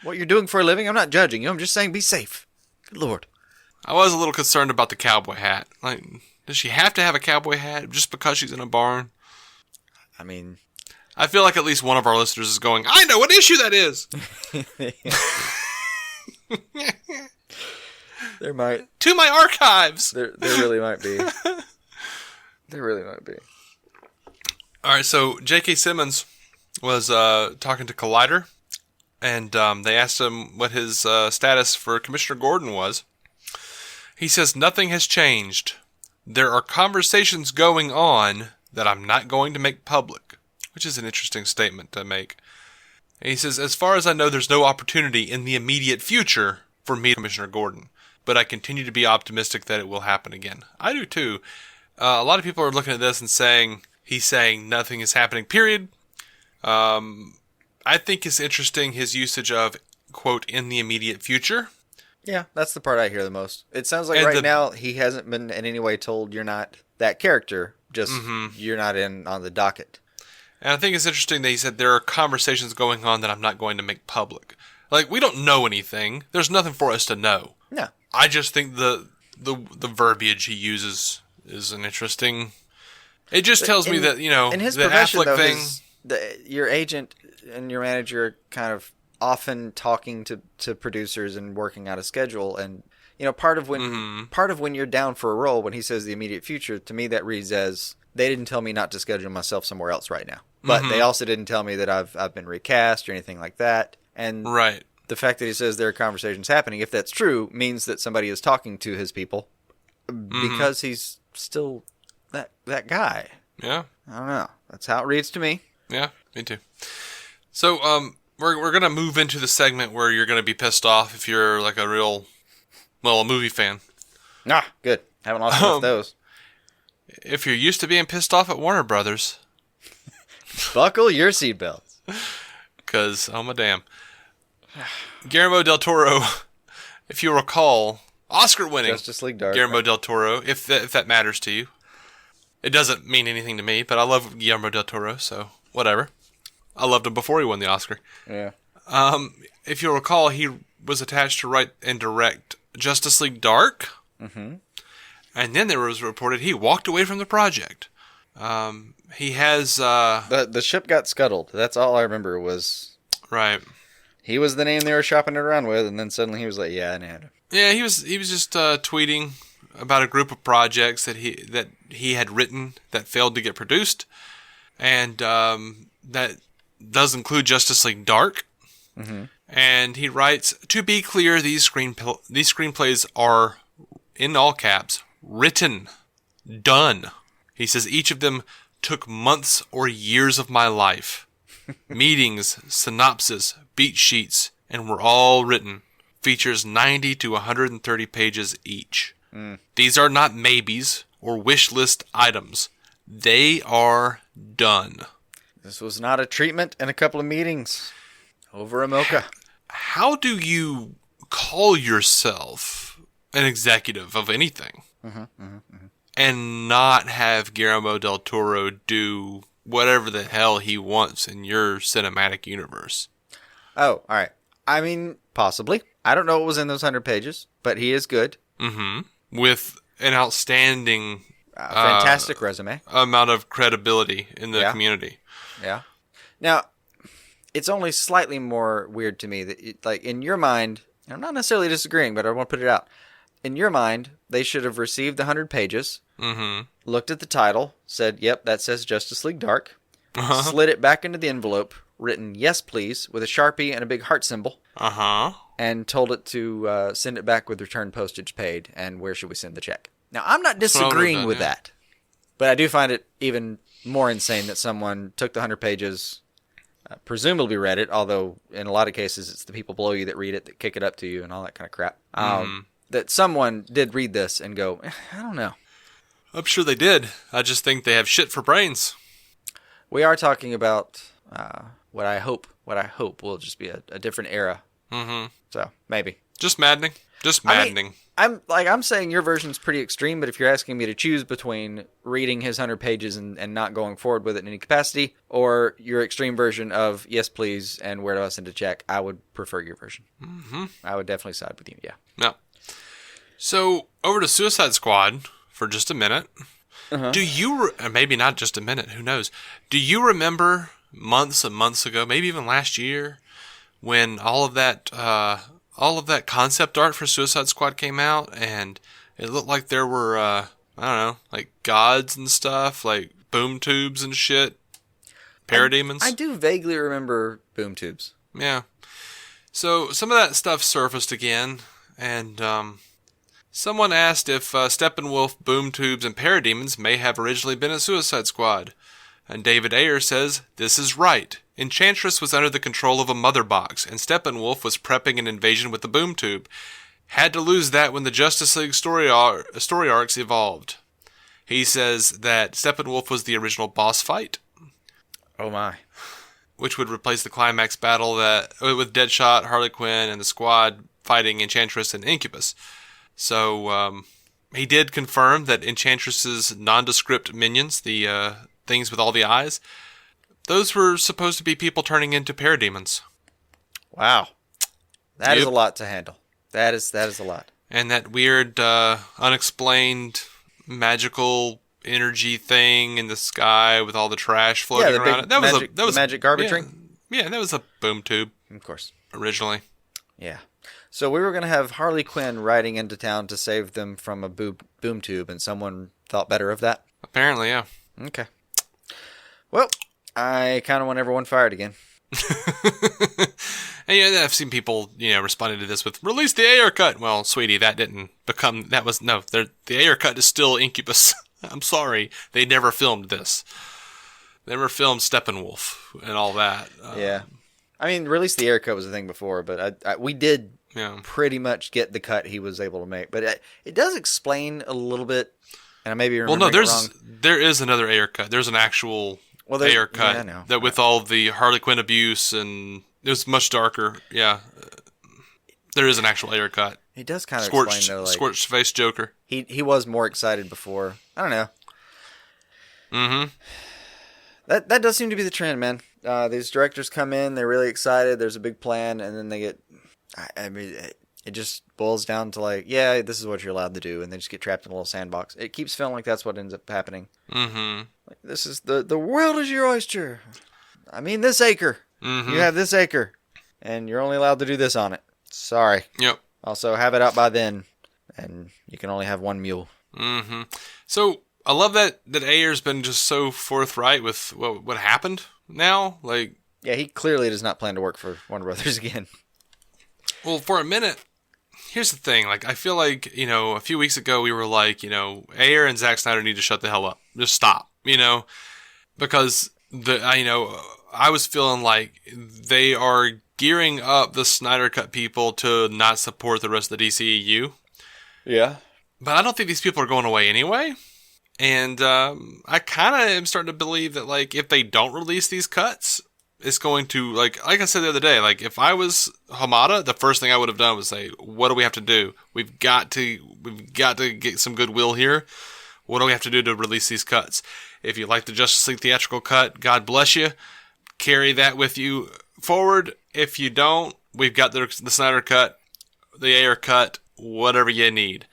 what you're doing for a living. I'm not judging you. I'm just saying be safe. Good Lord. I was a little concerned about the cowboy hat. Like, does she have to have a cowboy hat just because she's in a barn? I mean, I feel like at least one of our listeners is going, I know what issue that is. There might. To my archives. There really might be. There really might be. All right, so J.K. Simmons was talking to Collider, and they asked him what his status for Commissioner Gordon was. He says, nothing has changed. There are conversations going on that I'm not going to make public, which is an interesting statement to make. And he says, as far as I know, there's no opportunity in the immediate future for me, Commissioner Gordon, but I continue to be optimistic that it will happen again. I do too. A lot of people are looking at this and saying, he's saying nothing is happening, period. I think it's interesting his usage of, quote, in the immediate future. Yeah, that's the part I hear the most. It sounds like now he hasn't been in any way told you're not that character, just you're not in on the docket. And I think it's interesting that he said there are conversations going on that I'm not going to make public. Like, we don't know anything. There's nothing for us to know. No. I just think the verbiage he uses is an interesting... It just tells me that, in his the profession, Affleck though, thing... your agent and your manager are kind of often talking to producers and working out a schedule. And, part of when you're down for a role, when he says the immediate future, to me that reads as, they didn't tell me not to schedule myself somewhere else right now. But they also didn't tell me that I've been recast or anything like that. And right. The fact that he says there are conversations happening, if that's true, means that somebody is talking to his people because he's still that guy. Yeah. I don't know. That's how it reads to me. Yeah, me too. So, we're going to move into the segment where you're going to be pissed off if you're like a movie fan. Good. Haven't lost enough of those. If you're used to being pissed off at Warner Brothers... Buckle your seatbelts. Because, oh my damn. Guillermo del Toro, if you recall, Oscar-winning Justice League Dark. Guillermo del Toro, if that matters to you. It doesn't mean anything to me, but I love Guillermo del Toro, so whatever. I loved him before he won the Oscar. Yeah. If you'll recall, he was attached to write and direct Justice League Dark. Mm-hmm. And then there was reported he walked away from the project. He has... The ship got scuttled. That's all I remember was... Right. He was the name they were shopping it around with, and then suddenly he was like, yeah, I nailed it. Yeah, he was just tweeting about a group of projects that he had written that failed to get produced. And that does include Justice League Dark. Mm-hmm. And he writes, to be clear, these screenplays are, in all caps, written, done. He says each of them took months or years of my life. Meetings, synopsis, beat sheets, and were all written. Features 90 to 130 pages each. These are not maybes or wish list items. They are done. This was not a treatment and a couple of meetings over a mocha. How do you call yourself an executive of anything and not have Guillermo del Toro do whatever the hell he wants in your cinematic universe? Oh, all right. I mean, possibly. I don't know what was in those 100 pages, but he is good. Mm-hmm. With an outstanding... fantastic resume. Amount of credibility in the community. Yeah. Now, it's only slightly more weird to me that, like, in your mind, and I'm not necessarily disagreeing, but I want to put it out. In your mind, they should have received the 100 pages, looked at the title, said, yep, that says Justice League Dark, slid it back into the envelope, written yes, please, with a Sharpie and a big heart symbol, and told it to send it back with return postage paid, and where should we send the check? Now, I'm not disagreeing with that. But I do find it even more insane that someone took the 100 pages, presumably read it, although in a lot of cases it's the people below you that read it, that kick it up to you and all that kind of crap. That someone did read this and go, I don't know. I'm sure they did. I just think they have shit for brains. We are talking about what I hope will just be a different era. Mm-hmm. So, maybe. Just maddening. Just maddening. I mean, I'm saying your version's pretty extreme, but if you're asking me to choose between reading his 100 pages and not going forward with it in any capacity, or your extreme version of yes, please, and where do I send a check, I would prefer your version. Mm-hmm. I would definitely side with you, yeah. No. So, over to Suicide Squad for just a minute. Uh-huh. Do you, maybe not just a minute, who knows? Do you remember months and months ago, maybe even last year, when all of that concept art for Suicide Squad came out, and it looked like there were, I don't know, like gods and stuff, like boom tubes and shit, parademons? I do vaguely remember boom tubes. Yeah. So some of that stuff surfaced again, and someone asked if Steppenwolf, boom tubes, and parademons may have originally been a Suicide Squad. And David Ayer says, this is right. Enchantress was under the control of a mother box, and Steppenwolf was prepping an invasion with the boom tube. Had to lose that when the Justice League story arcs evolved. He says that Steppenwolf was the original boss fight. Oh my. Which would replace the climax battle with Deadshot, Harley Quinn, and the Squad fighting Enchantress and Incubus. So, he did confirm that Enchantress's nondescript minions, the things with all the eyes, those were supposed to be people turning into parademons. Wow. That is a lot to handle. That is a lot. And that weird, unexplained, magical energy thing in the sky with all the trash floating around it. That was magic garbage ring? Yeah, that was a boom tube. Of course. Originally. Yeah. So we were going to have Harley Quinn riding into town to save them from a boom tube, and someone thought better of that? Apparently, yeah. Okay. Well, I kind of want everyone fired again. And yeah, I've seen people, responding to this with, release the Ayer cut. Well, sweetie, the Ayer cut is still Incubus. I'm sorry. They never filmed this. They never filmed Steppenwolf and all that. Yeah. I mean, release the Ayer cut was a thing before, but we did pretty much get the cut he was able to make. But it does explain a little bit, and I may be remembering it wrong. There is another Ayer cut. There's an actual Ayer cut that with all the Harley Quinn abuse, and it was much darker. Yeah. There is an actual Ayer cut. He does kind of explain, though, like... Scorched face Joker. He was more excited before. I don't know. Mm-hmm. That does seem to be the trend, man. These directors come in, they're really excited, there's a big plan, and then they get... I mean, it just boils down to like, yeah, this is what you're allowed to do, and they just get trapped in a little sandbox. It keeps feeling like that's what ends up happening. Mm-hmm. Like, this is... The world is your oyster. I mean, this acre. Mm-hmm. You have this acre, and you're only allowed to do this on it. Sorry. Yep. Also, have it out by then, and you can only have one mule. Mm-hmm. So, I love that Ayer's been just so forthright with what happened now. Like, yeah, he clearly does not plan to work for Warner Brothers again. Well, for a minute, here's the thing. Like, I feel like, a few weeks ago we were like, Ayer and Zack Snyder need to shut the hell up. Just stop, because I was feeling like they are gearing up the Snyder Cut people to not support the rest of the DCEU. Yeah. But I don't think these people are going away anyway. And I kind of am starting to believe that, like, if they don't release these cuts, it's going to, like I said the other day, like, if I was Hamada, the first thing I would have done was say, what do we have to do? We've got to get some goodwill here. What do we have to do to release these cuts? If you like the Justice League theatrical cut, God bless you. Carry that with you forward. If you don't, we've got the Snyder Cut, the Ayer cut, whatever you need.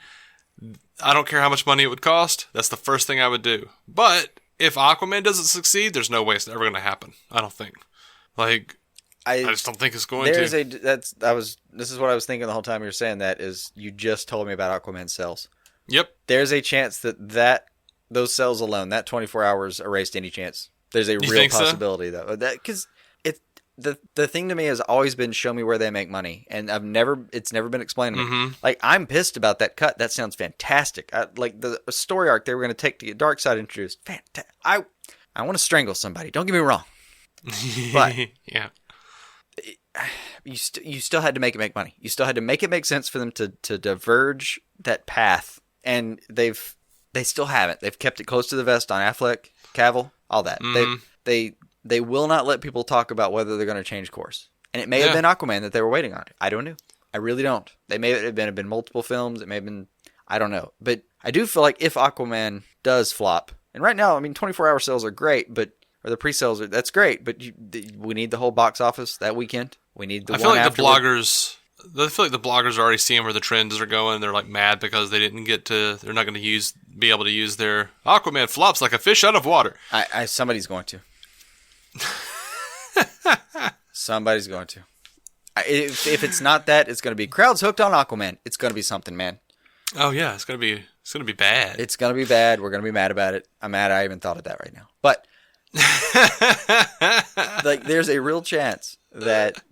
I don't care how much money it would cost. That's the first thing I would do. But if Aquaman doesn't succeed, there's no way it's ever going to happen. I don't think. Like, I just don't think it's going to. This is what I was thinking the whole time you were saying that, is you just told me about Aquaman's cells. Yep. There's a chance that those cells alone, that 24 hours erased any chance. There's a real possibility, though. Because the thing to me has always been show me where they make money, and it's never been explained to me. Mm-hmm. Like, I'm pissed about that cut. That sounds fantastic. Like the story arc they were going to take to get Darkseid introduced. I want to strangle somebody. Don't get me wrong, but yeah, you still had to make it make money. You still had to make it make sense for them to diverge that path, and they still haven't. They've kept it close to the vest on Affleck, Cavill, all that. Mm-hmm. They will not let people talk about whether they're going to change course. And it may have been Aquaman that they were waiting on. I don't know. I really don't. They may have been multiple films. It may have been, I don't know. But I do feel like if Aquaman does flop, and right now, I mean, 24-hour sales are great, or the pre-sales that's great, but we need the whole box office that weekend. We need the I feel like the bloggers are already seeing where the trends are going. They're like mad because they didn't get to. They're not going to be able to use their Aquaman flops like a fish out of water. Somebody's going to. Somebody's going to. If it's not that, it's going to be crowds hooked on Aquaman. It's going to be something, man. Oh yeah, it's going to be bad. It's going to be bad. We're going to be mad about it. I'm mad I even thought of that right now. But like, there's a real chance that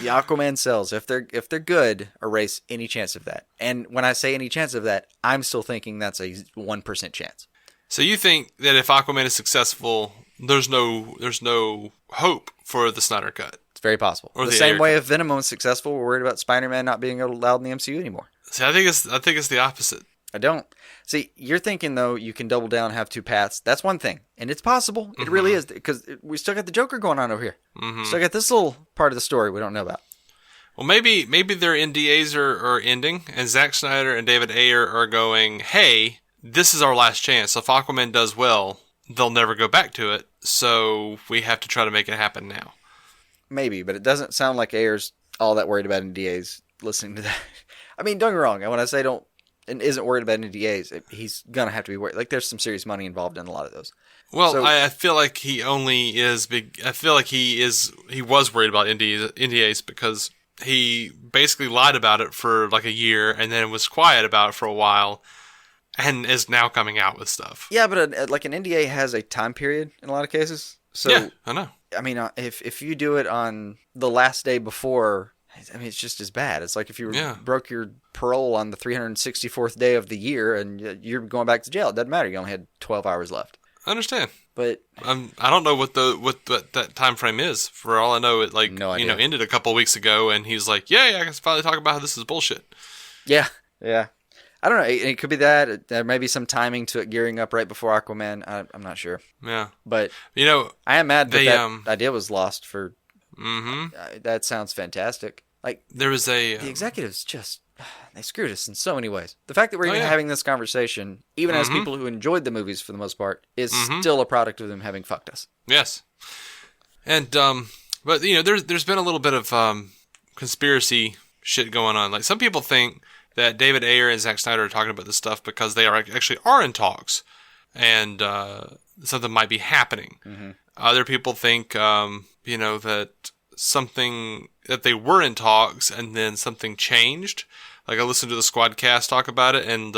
the Aquaman sales, if they're good, erase any chance of that. And when I say any chance of that, I'm still thinking that's a 1% chance. So you think that if Aquaman is successful, there's no hope for the Snyder Cut? It's very possible. Or the the same Ayer way cut. if Venom was successful, we're worried about Spider-Man not being allowed in the MCU anymore. See, I think it's the opposite. I don't. See, you're thinking, though, you can double down, have two paths. That's one thing. And it's possible. It really is. Because we still got the Joker going on over here. Mm-hmm. Still got this little part of the story we don't know about. Well, maybe their NDAs are ending, and Zack Snyder and David Ayer are going, hey, this is our last chance. If Aquaman does well, they'll never go back to it. So we have to try to make it happen now. Maybe, but it doesn't sound like Ayer's all that worried about NDAs listening to that. I mean, don't get me wrong. When I say don't and isn't worried about NDAs, he's going to have to be worried. Like, there's some serious money involved in a lot of those. Well, so, I feel like he only is big. I feel like he was worried about NDAs because he basically lied about it for like a year and then was quiet about it for a while and is now coming out with stuff. Yeah, but like an NDA has a time period in a lot of cases. So, yeah, I know. I mean, if you do it on the last day before, I mean, it's just as bad. It's like if you broke your parole on the 364th day of the year and you're going back to jail. It doesn't matter. You only had 12 hours left. I understand. But I don't know what that time frame is. For all I know, it ended a couple of weeks ago, and he's like, "Yeah, I can finally talk about how this is bullshit." Yeah. I don't know. It could be that. There may be some timing to it gearing up right before Aquaman. I'm not sure. Yeah. But I am mad that idea was lost for. Mm-hmm. That sounds fantastic. Like, there was the executives just they screwed us in so many ways. The fact that we're even having this conversation, even as people who enjoyed the movies for the most part, is still a product of them having fucked us. Yes. And but there's been a little bit of conspiracy shit going on. Like, some people think that David Ayer and Zack Snyder are talking about this stuff because they actually are in talks, and something might be happening. Mm-hmm. Other people think that they were in talks and then something changed. Like, I listened to the Squadcast talk about it, and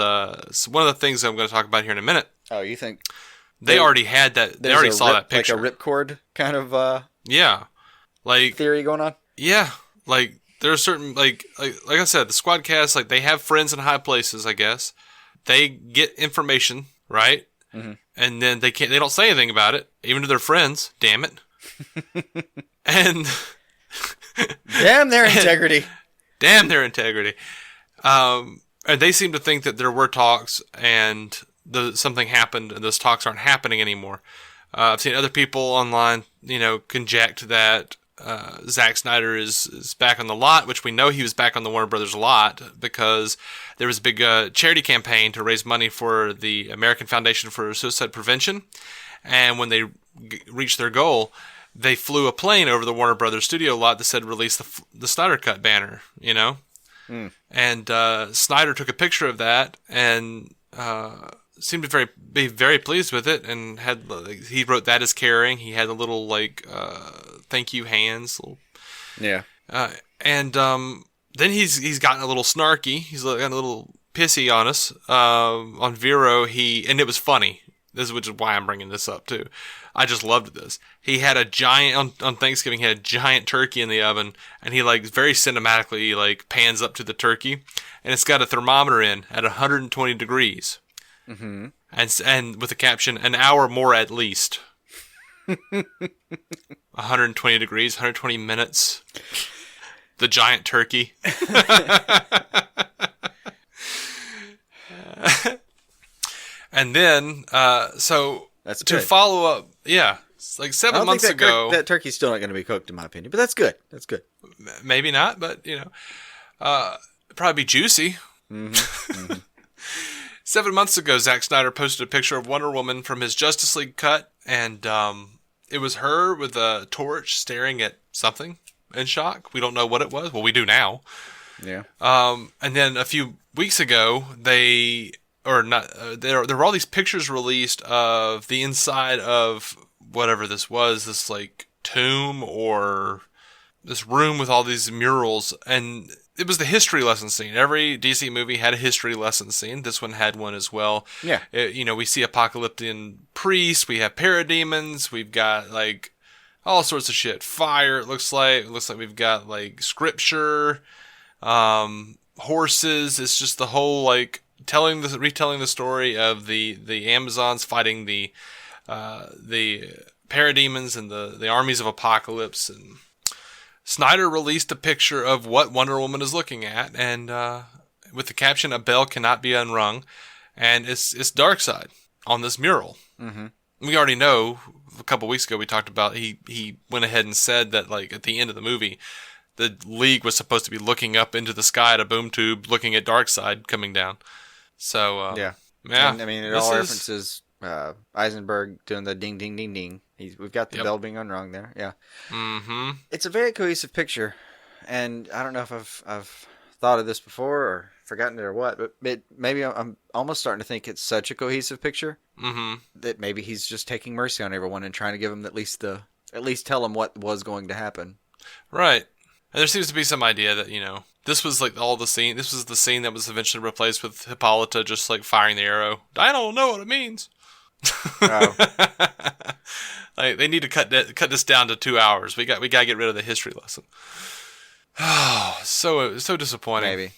so one of the things I'm going to talk about here in a minute. Oh, you think they already had that? They already saw that picture, like a ripcord kind of like theory going on. Yeah, like there are certain like I said, the Squadcast, like, they have friends in high places. I guess they get information, right? Mm-hmm. And then they don't say anything about it, even to their friends. Damn it! And damn their integrity. Damn their integrity. And they seem to think that there were talks and something happened and those talks aren't happening anymore. I've seen other people online, conject that Zack Snyder is back on the lot, which we know he was back on the Warner Brothers lot because there was a big charity campaign to raise money for the American Foundation for Suicide Prevention. And when they reached their goal, they flew a plane over the Warner Brothers studio lot that said release the Snyder Cut banner, And Snyder took a picture of that and seemed to be very pleased with it, and he wrote that as caring. He had a little thank you hands. And then he's gotten a little snarky. He's gotten a little pissy on us on Vero. And it was funny. which is why I'm bringing this up too. I just loved this. He had a giant on Thanksgiving. He had a giant turkey in the oven, and he like very cinematically like pans up to the turkey, and it's got a thermometer in at 120 degrees, and with the caption "an hour more at least." 120 degrees, 120 minutes. The giant turkey. And then, so that's to good. follow up, yeah, it's like 7 months ago. That turkey's still not going to be cooked, in my opinion, but that's good. That's good. Maybe not, but it'd probably be juicy. 7 months ago, Zack Snyder posted a picture of Wonder Woman from his Justice League cut, and it was her with a torch staring at something in shock. We don't know what it was. Well, we do now. Yeah. And then a few weeks ago, there were all these pictures released of the inside of whatever this was, this like tomb or this room with all these murals, and it was the history lesson scene. Every DC movie had a history lesson scene. This one had one as well. Yeah. We see apocalyptic priests, we have parademons, we've got like all sorts of shit. Fire, it looks like we've got like scripture, horses. It's just the whole like retelling the story of the Amazons fighting the parademons and the armies of Apocalypse. And Snyder released a picture of what Wonder Woman is looking at, and with the caption "A bell cannot be unrung," and it's Darkseid on this mural. Mm-hmm. We already know. A couple weeks ago, we talked about he went ahead and said that like at the end of the movie, the League was supposed to be looking up into the sky at a boom tube, looking at Darkseid coming down. So yeah. And, I mean, it all references Eisenberg doing the ding ding ding ding. We've got the bell being unrung there. Yeah. Mm-hmm. It's a very cohesive picture, and I don't know if I've thought of this before or forgotten it or what, but maybe I'm almost starting to think it's such a cohesive picture that maybe he's just taking mercy on everyone and trying to give them at least tell them what was going to happen. Right. And there seems to be some idea that, this was like all the scene. This was the scene that was eventually replaced with Hippolyta just like firing the arrow. I don't know what it means. Oh. Like they need to cut this down to 2 hours. We got to get rid of the history lesson. Oh, so disappointing. Maybe.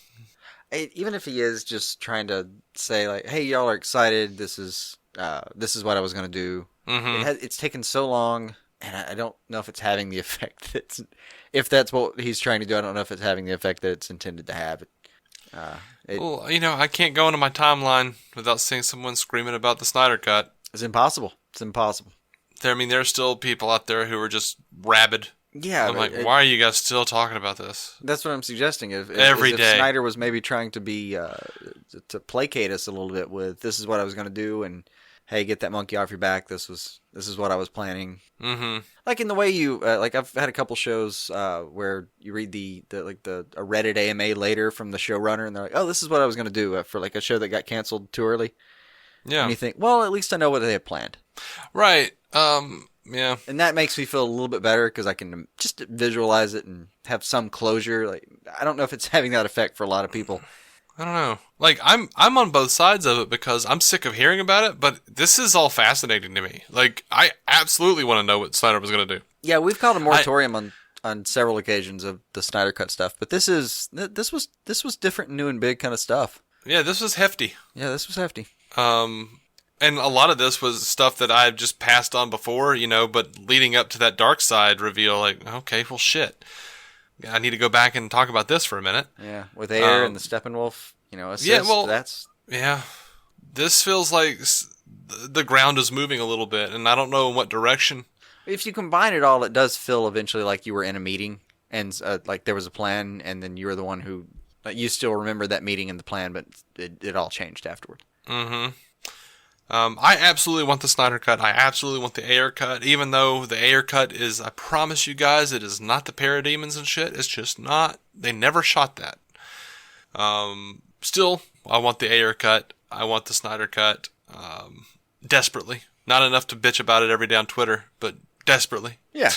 Even if he is just trying to say like, "Hey, y'all are excited. This is what I was going to do." Mm-hmm. It's taken so long, and I don't know if it's having the effect if that's what he's trying to do. I don't know if it's having the effect that it's intended to have. Well, I can't go into my timeline without seeing someone screaming about the Snyder Cut. It's impossible. It's impossible. There's still people out there who are just rabid. Yeah, I'm like, why are you guys still talking about this? That's what I'm suggesting. If Snyder was maybe trying to be to placate us a little bit with, this is what I was going to do, and hey, get that monkey off your back. This is what I was planning. Mm-hmm. Like in the way you I've had a couple shows where you read a Reddit AMA later from the showrunner, and they're like, oh, this is what I was going to do for like a show that got canceled too early. Yeah, and you think, well, at least I know what they have planned. Right. Yeah. And that makes me feel a little bit better because I can just visualize it and have some closure. Like, I don't know if it's having that effect for a lot of people. I don't know. Like, I'm on both sides of it because I'm sick of hearing about it, but this is all fascinating to me. Like, I absolutely want to know what Snyder was going to do. Yeah, we've called a moratorium on several occasions of the Snyder Cut stuff, but this was different and new and big kind of stuff. Yeah, this was hefty. Yeah, this was hefty. And a lot of this was stuff that I've just passed on before, but leading up to that Darkseid reveal, like, okay, well, shit. I need to go back and talk about this for a minute. Yeah, with Ayer and the Steppenwolf, assist, Yeah. This feels like the ground is moving a little bit, and I don't know in what direction. If you combine it all, it does feel eventually like you were in a meeting, and like there was a plan, and then you were the one who, like, you still remember that meeting and the plan, but it all changed afterward. Mm-hmm. I absolutely want the Snyder Cut. I absolutely want the Ayer Cut, even though the Ayer Cut is, I promise you guys, it is not the parademons and shit. It's just not. They never shot that. Still, I want the Ayer Cut. I want the Snyder Cut. Desperately. Not enough to bitch about it every day on Twitter, but desperately. Yeah.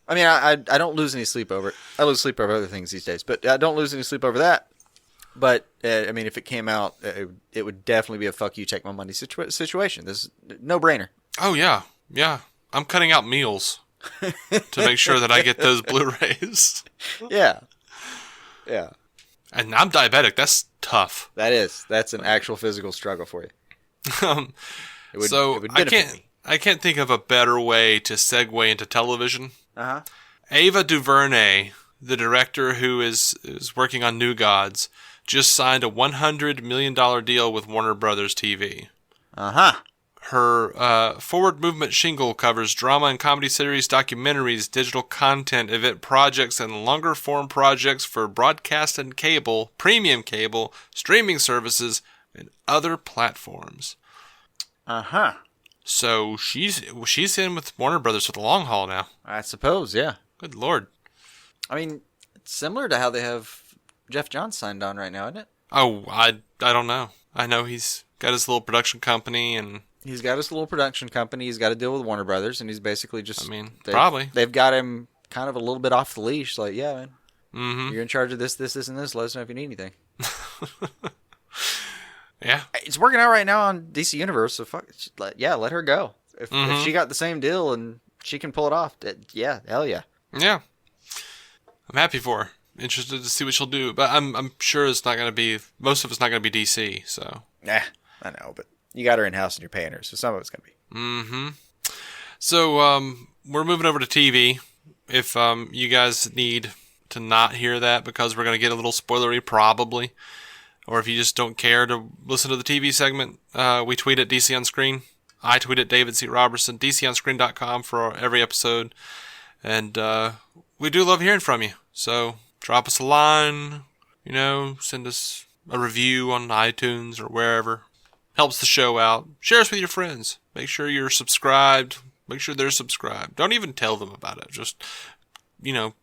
I mean, I don't lose any sleep over it. I lose sleep over other things these days, but I don't lose any sleep over that. But I mean, if it came out, it would definitely be a fuck you, take my money situation. This is no brainer. Oh yeah, yeah. I'm cutting out meals to make sure that I get those Blu-rays. Yeah. And I'm diabetic. That's tough. That's an actual physical struggle for you. It would benefit me. I can't think of a better way to segue into television. Uh-huh. Ava DuVernay, the director who is working on New Gods, just signed a $100 million deal with Warner Brothers TV. Uh-huh. Her Forward Movement shingle covers drama and comedy series, documentaries, digital content, event projects, and longer-form projects for broadcast and cable, premium cable, streaming services, and other platforms. Uh-huh. So she's in with Warner Brothers for the long haul now. I suppose, yeah. Good Lord. I mean, it's similar to how they have Jeff Johns signed on right now, isn't it? Oh, I don't know. I know he's got his little production company and... He's got his little production company. He's got to deal with Warner Brothers, and he's basically just... I mean, probably. They've got him kind of a little bit off the leash. Like, yeah, man. Mm-hmm. You're in charge of this, and this. Let us know if you need anything. Yeah. It's working out right now on DC Universe, so let her go. If she got the same deal and she can pull it off, yeah, hell yeah. Yeah. I'm happy for her. Interested to see what she'll do. But I'm sure it's not going to be... Most of it's not going to be DC, so... Nah, I know, but... You got her in-house and you're paying her, so some of it's going to be. Mm-hmm. So, we're moving over to TV. If you guys need to not hear that because we're going to get a little spoilery, probably. Or if you just don't care to listen to the TV segment, we tweet at DC On Screen. I tweet at David C. Robertson, DCOnScreen.com for every episode. And we do love hearing from you. So, drop us a line, send us a review on iTunes or wherever. Helps the show out. Share us with your friends. Make sure you're subscribed. Make sure they're subscribed. Don't even tell them about it. Just,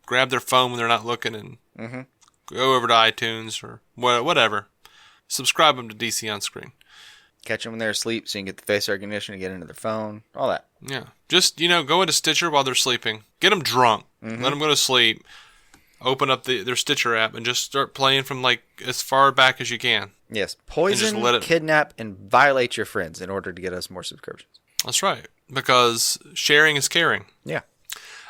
grab their phone when they're not looking and go over to iTunes or whatever. Subscribe them to DC On Screen. Catch them when they're asleep so you can get the face recognition and get into their phone. All that. Yeah. Just, go into Stitcher while they're sleeping. Get them drunk. Let them go to sleep. Open up their Stitcher app and just start playing from as far back as you can. Yes, poison, kidnap, and violate your friends in order to get us more subscriptions. That's right, because sharing is caring. Yeah.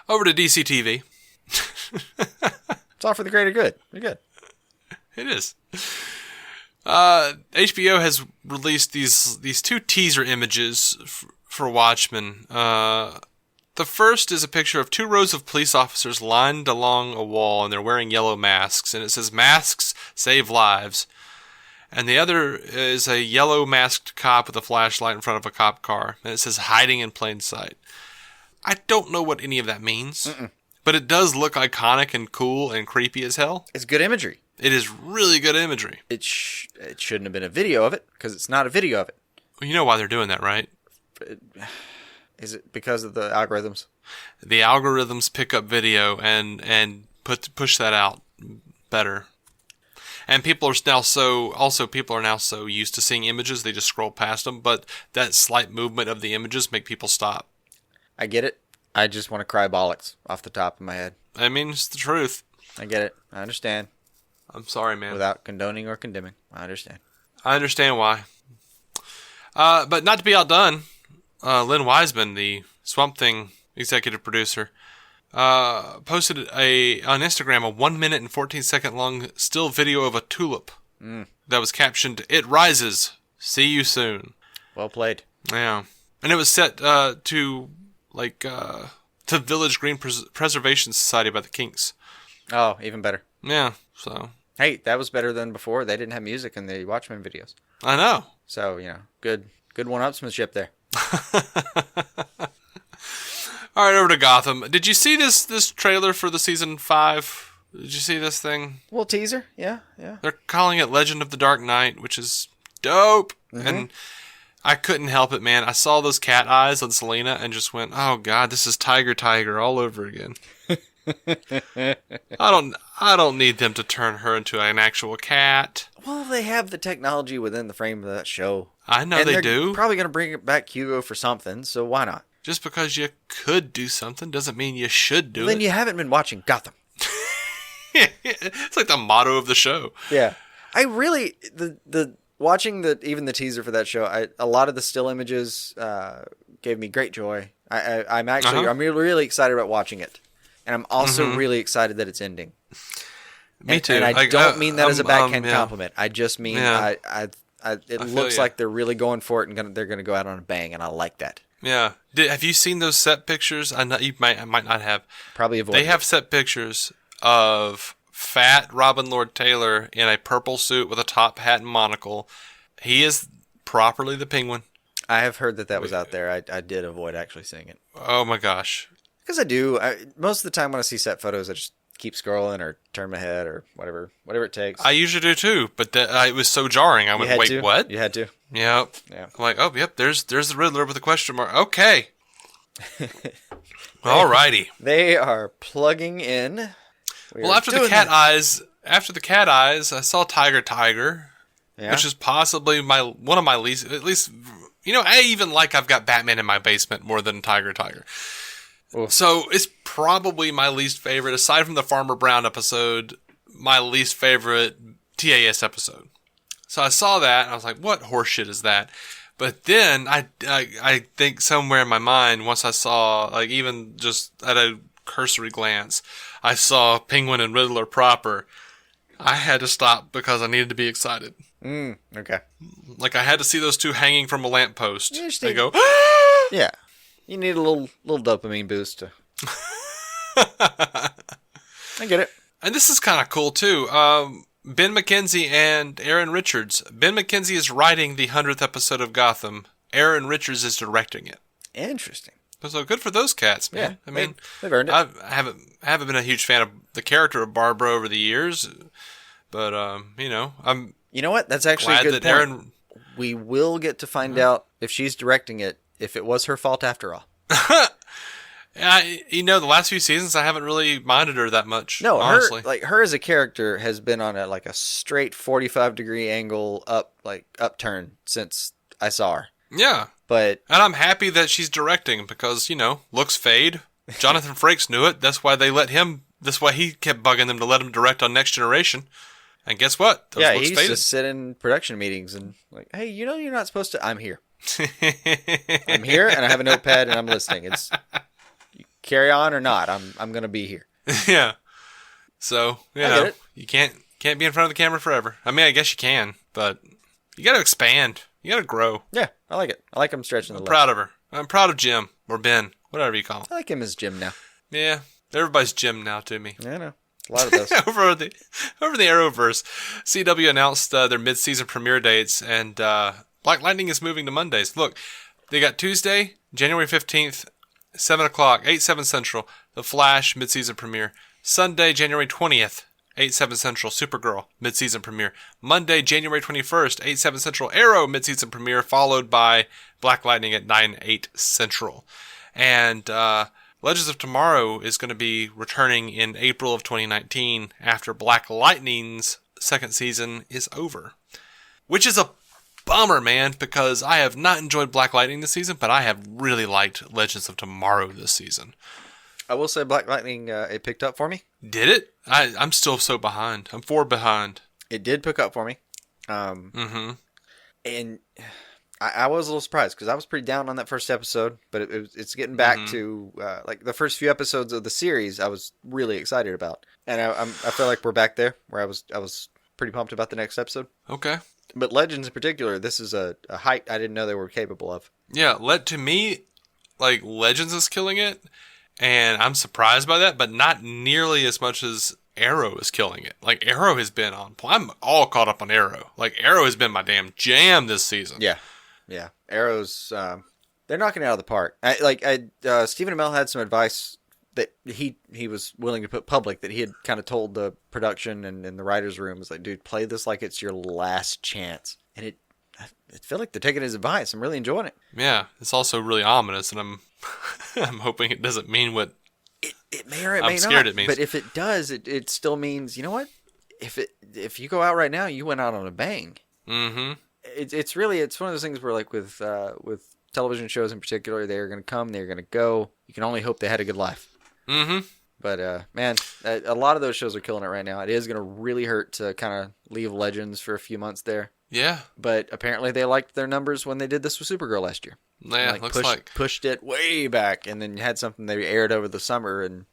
Over to DC TV. It's all for the greater good. You're good. It is. HBO has released these two teaser images for Watchmen. The first is a picture of two rows of police officers lined along a wall, and they're wearing yellow masks, and it says, "Masks save lives." And the other is a yellow masked cop with a flashlight in front of a cop car. And it says, "Hiding in plain sight." I don't know what any of that means. But it does look iconic and cool and creepy as hell. It's good imagery. It is really good imagery. It shouldn't have been a video of it, because it's not a video of it. Well, you know why they're doing that, right? Is it because of the algorithms? The algorithms pick up video and push that out better. And people are now so used to seeing images, they just scroll past them. But that slight movement of the images make people stop. I get it. I just want to cry bollocks off the top of my head. I mean, it's the truth. I get it. I understand. I'm sorry, man. Without condoning or condemning. I understand. I understand why. But not to be outdone, Lynn Wiseman, the Swamp Thing executive producer, posted on Instagram a 1 minute and 14-second long still video of a tulip that was captioned, "It rises. See you soon." Well played. Yeah. And it was set to Village Green Preservation Society by the Kinks. Oh, even better. Yeah, so. Hey, that was better than before. They didn't have music in the Watchmen videos. I know. So, good one-upsmanship there. All right, over to Gotham. Did you see this trailer for the season 5? Did you see this thing? Little teaser, yeah. They're calling it Legend of the Dark Knight, which is dope. And I couldn't help it, man. I saw those cat eyes on Selena and just went, "Oh God, this is Tiger all over again." I don't need them to turn her into an actual cat. Well, they have the technology within the frame of that show. I know they do. They're probably going to bring it back Hugo for something, so why not? Just because you could do something doesn't mean you should do it. Then you haven't been watching Gotham. It's like the motto of the show. Yeah. I really the watching even the teaser for that show. A lot of the still images gave me great joy. I'm really excited about watching it, and I'm also really excited that it's ending. Me too. And I don't mean that as a backhand compliment. I just mean it looks like they're really going for it, and they're going to go out on a bang, and I like that. Yeah. Have you seen those set pictures? I might not have. Probably avoid. They have set pictures of fat Robin Lord Taylor in a purple suit with a top hat and monocle. He is properly the Penguin. I have heard that was out there. I did avoid actually seeing it. Oh my gosh. Because I do. Most of the time when I see set photos, I just keep scrolling or turn my head or whatever it takes. I usually do too, but it was so jarring. I went, wait, what? You had to? Yep. Yeah. I'm like, oh, yep, there's the Riddler with a question mark. Okay. Alrighty. They are plugging in. After the cat eyes, I saw Tiger, which is possibly one of my least, at least, I even I've got Batman in my basement more than Tiger. Oof. So it's probably my least favorite, aside from the Farmer Brown episode, my least favorite TAS episode. So I saw that, and I was like, what horseshit is that? But then I think somewhere in my mind, once I saw, even just at a cursory glance, I saw Penguin and Riddler proper, I had to stop because I needed to be excited. Okay. I had to see those two hanging from a lamppost. They go, yeah. You need a little dopamine boost. I get it. And this is kind of cool, too. Ben McKenzie and Aaron Richards. Ben McKenzie is writing the 100th episode of Gotham. Aaron Richards is directing it. Interesting. So good for those cats, man. Yeah, I mean, they've earned it. I haven't been a huge fan of the character of Barbara over the years, but I'm. You know what? That's actually glad a good that point. We will get to find out if she's directing it, if it was her fault after all. The last few seasons I haven't really minded her that much. No, honestly, her as a character has been on a straight 45-degree angle upturn since I saw her. Yeah. And I'm happy that she's directing because, looks fade. Jonathan Frakes knew it. That's why they let him. That's why he kept bugging them to let him direct on Next Generation. And guess what? Those looks he used faded. to sit in production meetings and hey, you're not supposed to. I'm here. I'm here, and I have a notepad, and I'm listening. It's you carry on or not. I'm going to be here. Yeah. So you can't be in front of the camera forever. I mean, I guess you can, but you got to expand. You got to grow. Yeah, I like it. I like him stretching the legs. I'm proud of her. I'm proud of Jim or Ben, whatever you call him. I like him as Jim now. Yeah, everybody's Jim now to me. Yeah, I know. A lot of those. over the Arrowverse, CW announced their mid-season premiere dates, and Black Lightning is moving to Mondays. Look, they got Tuesday, January 15th, 7 o'clock, 8/7 Central, The Flash mid-season premiere. Sunday, January 20th, 8/7 Central, Supergirl mid-season premiere. Monday, January 21st, 8/7 Central, Arrow mid-season premiere, followed by Black Lightning at 9/8 Central. And Legends of Tomorrow is going to be returning in April of 2019 after Black Lightning's second season is over. Which is a bummer, man, because I have not enjoyed Black Lightning this season, but I have really liked Legends of Tomorrow this season. I will say Black Lightning, it picked up for me. Did it? I'm still so behind. I'm 4 behind. It did pick up for me. And I was a little surprised because I was pretty down on that first episode, but it's getting back to the first few episodes of the series I was really excited about. And I feel like we're back there where I was pretty pumped about the next episode. Okay. But Legends in particular, this is a height I didn't know they were capable of. Yeah, to me, Legends is killing it, and I'm surprised by that, but not nearly as much as Arrow is killing it. Arrow has been on. I'm all caught up on Arrow. Arrow has been my damn jam this season. Yeah. Arrow's they're knocking it out of the park. Stephen Amell had some advice that he was willing to put public that he had kind of told the production and in the writers' room. It's dude, play this like it's your last chance. And I feel like they're taking his advice. I'm really enjoying it. Yeah, it's also really ominous, and I'm hoping it doesn't mean what it may or it may not. I'm scared it means. But if it does, it still means, you know what? If you go out right now, you went out on a bang. Mm-hmm. It's one of those things where with television shows in particular, they're going to come, they're going to go. You can only hope they had a good life. Mm-hmm. But man, a lot of those shows are killing it right now. It is going to really hurt to kind of leave Legends for a few months there. Yeah. But apparently they liked their numbers when they did this with Supergirl last year. Yeah, Pushed it way back, and then you had something they aired over the summer. And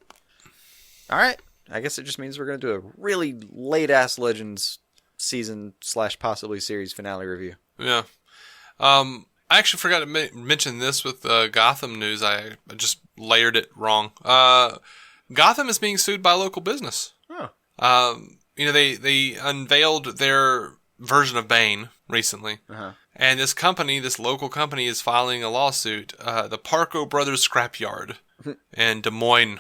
all right, I guess it just means we're going to do a really late-ass Legends season / possibly series finale review. Yeah. I actually forgot to mention this with Gotham news. I just layered it wrong. Gotham is being sued by a local business. Oh. They unveiled their version of Bane recently. Uh-huh. And this local company is filing a lawsuit. The Parco Brothers Scrapyard in Des Moines.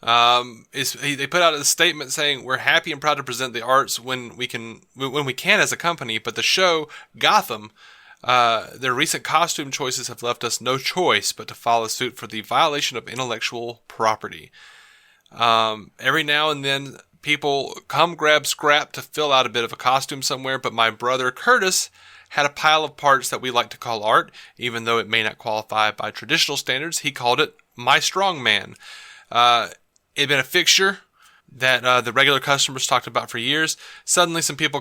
They put out a statement saying, "We're happy and proud to present the arts when we can as a company, but the show, Gotham, their recent costume choices have left us no choice but to file a suit for the violation of intellectual property. Every now and then, people come grab scrap to fill out a bit of a costume somewhere, but my brother Curtis had a pile of parts that we like to call art, even though it may not qualify by traditional standards. He called it my strong man. It had been a fixture that the regular customers talked about for years. Suddenly, some people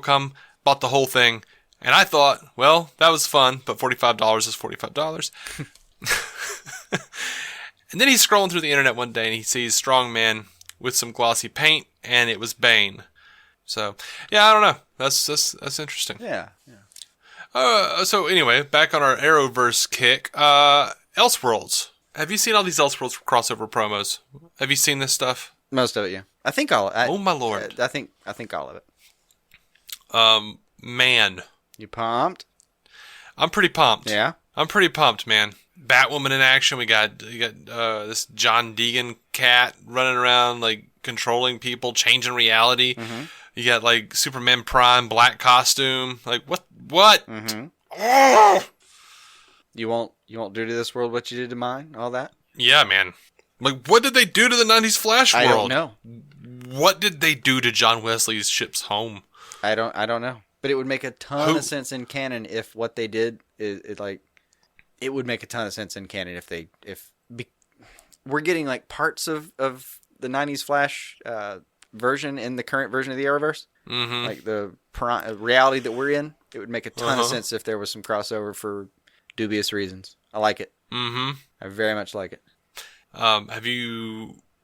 bought the whole thing, and I thought, well, that was fun, but $45 is $45. And then he's scrolling through the internet one day, and he sees strong man with some glossy paint, and it was Bane. So, yeah, I don't know. That's interesting. Yeah. So anyway, back on our Arrowverse kick. Elseworlds. Have you seen all these Elseworlds crossover promos? Have you seen this stuff? Most of it, yeah. I think all. Oh my lord! I think all of it. Man, you pumped? I'm pretty pumped. Yeah, I'm pretty pumped, man. Batwoman in action. You got this John Deegan cat running around like controlling people, changing reality. Mm-hmm. You got like Superman Prime black costume. Like what? Mm-hmm. Oh! You won't do to this world what you did to mine. All that. Yeah, man. Like what did they do to the '90s Flash world? I don't know. What did they do to John Wesley's ship's home? I don't know. But it would make a ton of sense in canon if what they did it would make a ton of sense in canon if we're getting like parts of the '90s Flash version in the current version of the Arrowverse. Mm-hmm. Like the reality that we're in, it would make a ton of sense if there was some crossover for dubious reasons. I like it. Mm-hmm. I very much like it.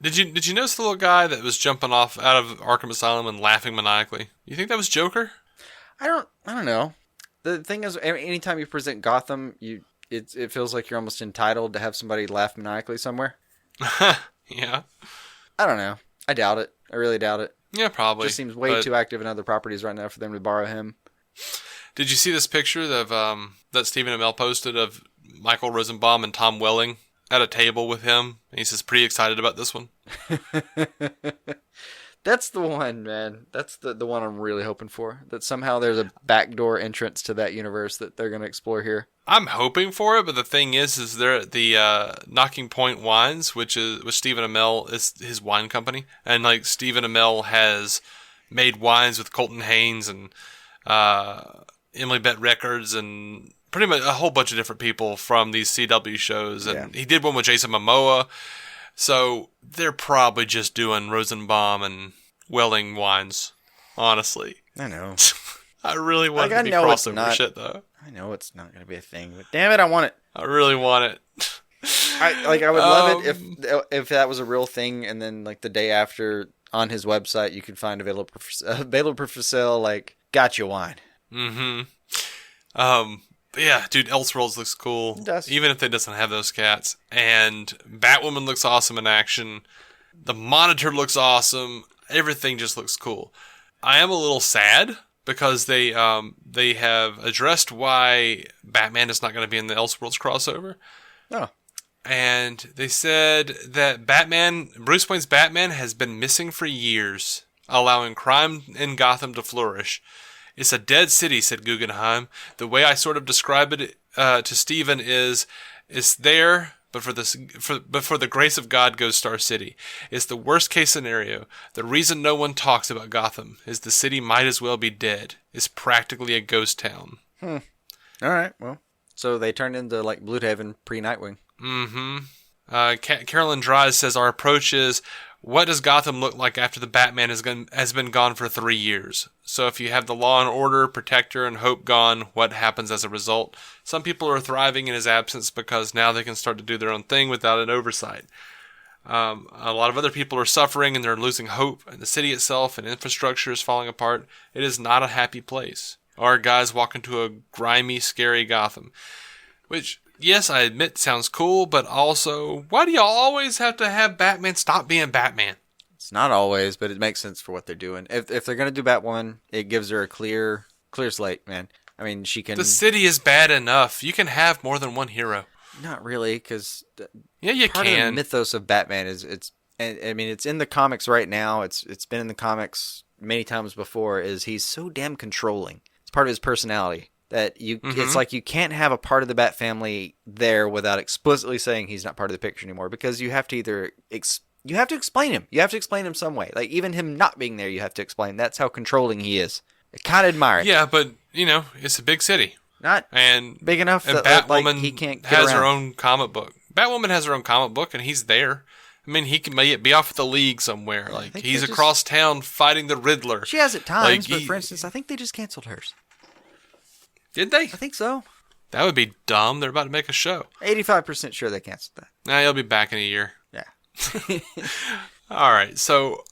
Did you notice the little guy that was jumping off out of Arkham Asylum and laughing maniacally? You think that was Joker? I don't know. The thing is, anytime you present Gotham, it feels like you're almost entitled to have somebody laugh maniacally somewhere. Yeah. I don't know. I doubt it. I really doubt it. Yeah, probably. Just seems way too active in other properties right now for them to borrow him. Did you see this picture of that Stephen Amell posted of Michael Rosenbaum and Tom Welling at a table with him? And he says, pretty excited about this one. That's the one, man. That's the one I'm really hoping for. That somehow there's a backdoor entrance to that universe that they're going to explore here. I'm hoping for it, but the thing is they're at the Knocking Point Wines, which Stephen Amell is his wine company, and like Stephen Amell has made wines with Colton Haynes and Emily Bett Records and pretty much a whole bunch of different people from these CW shows, and he did one with Jason Momoa. So they're probably just doing Rosenbaum and Welling wines, honestly. I know. I really want it to be crossover shit, though. I know it's not going to be a thing, but damn it, I want it. I really want it. I would love it if that was a real thing, and then like the day after on his website you could find available for sale, like gotcha wine. Mm-hmm. But yeah, dude, Elseworlds looks cool. It does. Even if it doesn't have those cats. And Batwoman looks awesome in action. The Monitor looks awesome. Everything just looks cool. I am a little sad because they have addressed why Batman is not going to be in the Elseworlds crossover. Oh. And they said that Bruce Wayne's Batman has been missing for years, allowing crime in Gotham to flourish. It's a dead city, said Guggenheim. The way I sort of describe it to Stephen is, it's there, but for the grace of God goes Star City. It's the worst case scenario. The reason no one talks about Gotham is the city might as well be dead. It's practically a ghost town. All right, well, so they turned into like Bloodhaven pre-Nightwing. Mm-hmm. Carolyn Dries says our approach is what does Gotham look like after the Batman has been gone for 3 years? So if you have the Law and Order, Protector, and Hope gone, what happens as a result? Some people are thriving in his absence because now they can start to do their own thing without an oversight. A lot of other people are suffering and they're losing hope, and the city itself and infrastructure is falling apart. It is not a happy place. Our guys walk into a grimy, scary Gotham, which, yes, I admit sounds cool, but also, why do y'all always have to have Batman stop being Batman? It's not always, but it makes sense for what they're doing. If they're going to do Batwoman, it gives her a clear slate, man. I mean, she can... The city is bad enough. You can have more than one hero. Not really, because... Yeah, you part can. Part of the mythos of Batman is it's in the comics right now. It's been in the comics many times before. Is he's so damn controlling. It's part of his personality that it's like you can't have a part of the Bat family there without explicitly saying he's not part of the picture anymore, because you have to either you have to explain him. You have to explain him some way. Like even him not being there, you have to explain. That's how controlling he is. I kind of admire it. Yeah, but it's a big city. Not and big enough and that Batwoman he can't get has around. her own comic book. Batwoman has her own comic book, and he's there. I mean, he can be off at the League somewhere. Like he's across town fighting the Riddler. She has at times, but for instance, I think they just canceled hers. Did they? I think so. That would be dumb. They're about to make a show. 85% sure they canceled that. Nah, he'll be back in a year. Yeah. All right, so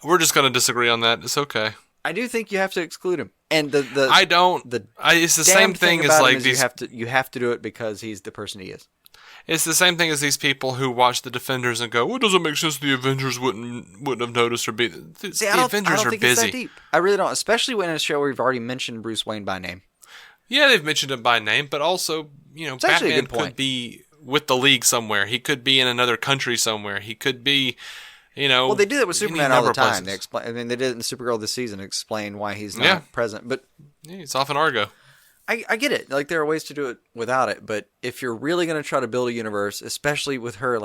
we're just going to disagree on that. It's okay. I do think you have to exclude him, and I don't. It's the same thing as like these. You have to do it because he's the person he is. It's the same thing as these people who watch the Defenders and go, "Well, it doesn't make sense the Avengers wouldn't have noticed or be." See, the Avengers I don't are think busy. It's that deep. I really don't, especially when in a show where we've already mentioned Bruce Wayne by name. Yeah, they've mentioned him by name, but also, it's Batman could be with the League somewhere. He could be in another country somewhere. He could be, Well, they do that with Superman all the time. Places. They did it in Supergirl this season. Explain why he's not present, but he's off in Argo. I get it. Like there are ways to do it without it, but if you're really going to try to build a universe, especially with her,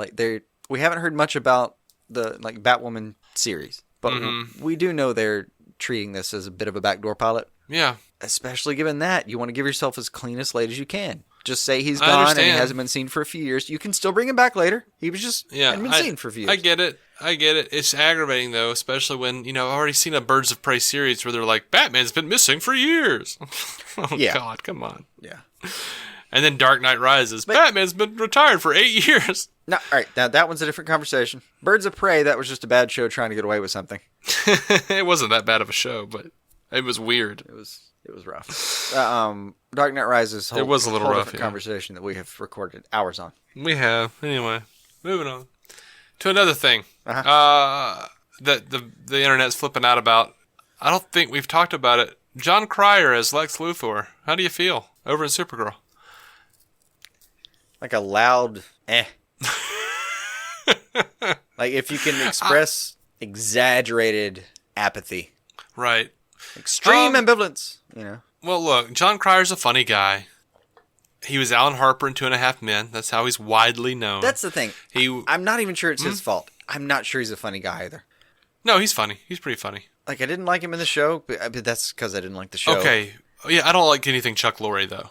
we haven't heard much about the Batwoman series, but we do know they're treating this as a bit of a backdoor pilot. Yeah. Especially given that you want to give yourself as clean a slate as you can. Just say he's gone and he hasn't been seen for a few years. You can still bring him back later. He was just hadn't been seen for a few years. I get it. It's aggravating though, especially when I've already seen a Birds of Prey series where they're like, Batman's been missing for years. God, come on. Yeah. And then Dark Knight Rises. Batman's been retired for 8 years. No, all right. Now that one's a different conversation. Birds of Prey, that was just a bad show trying to get away with something. It wasn't that bad of a show, but it was weird. It was rough. Dark Knight Rises. It was a little rough. Conversation that we have recorded hours on. We have. Anyway, moving on to another thing. That the internet's flipping out about. I don't think we've talked about it. Jon Cryer as Lex Luthor. How do you feel over in Supergirl? Like a loud Like if you can express exaggerated apathy. Right. Extreme ambivalence, Well, look, Jon Cryer's a funny guy. He was Alan Harper in 2.5 Men. That's how he's widely known. That's the thing. I'm not even sure it's his fault. I'm not sure he's a funny guy either. No, he's funny. He's pretty funny. Like, I didn't like him in the show, but that's because I didn't like the show. Okay. Yeah, I don't like anything Chuck Lorre, though.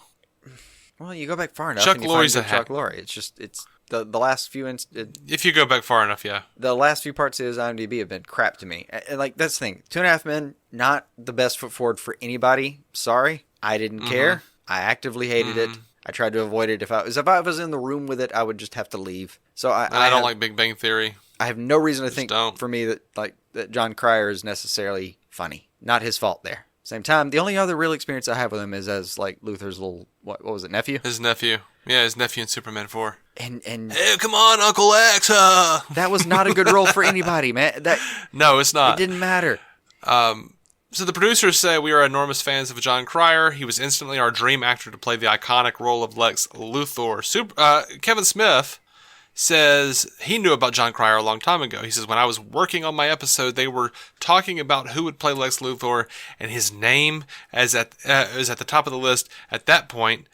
Well, you go back far enough Chuck and you Lorre's find Chuck Lorre. It's the last few... if you go back far enough, yeah. The last few parts of his IMDb have been crap to me. And that's the thing. 2.5 Men, not the best foot forward for anybody. Sorry. I didn't care. I actively hated it. I tried to avoid it. If I was in the room with it, I would just have to leave. So I don't like Big Bang Theory. I have no reason to think for me that Jon Cryer is necessarily funny. Not his fault there. Same time, the only other real experience I have with him is as Luthor's little what was it, nephew? His nephew. Yeah, his nephew in Superman 4. And hey, come on, Uncle X. That was not a good role for anybody, man. No, it's not. It didn't matter. So the producers say we are enormous fans of Jon Cryer. He was instantly our dream actor to play the iconic role of Lex Luthor. Kevin Smith says he knew about Jon Cryer a long time ago. He says, when I was working on my episode, they were talking about who would play Lex Luthor, and his name is at the top of the list at that point,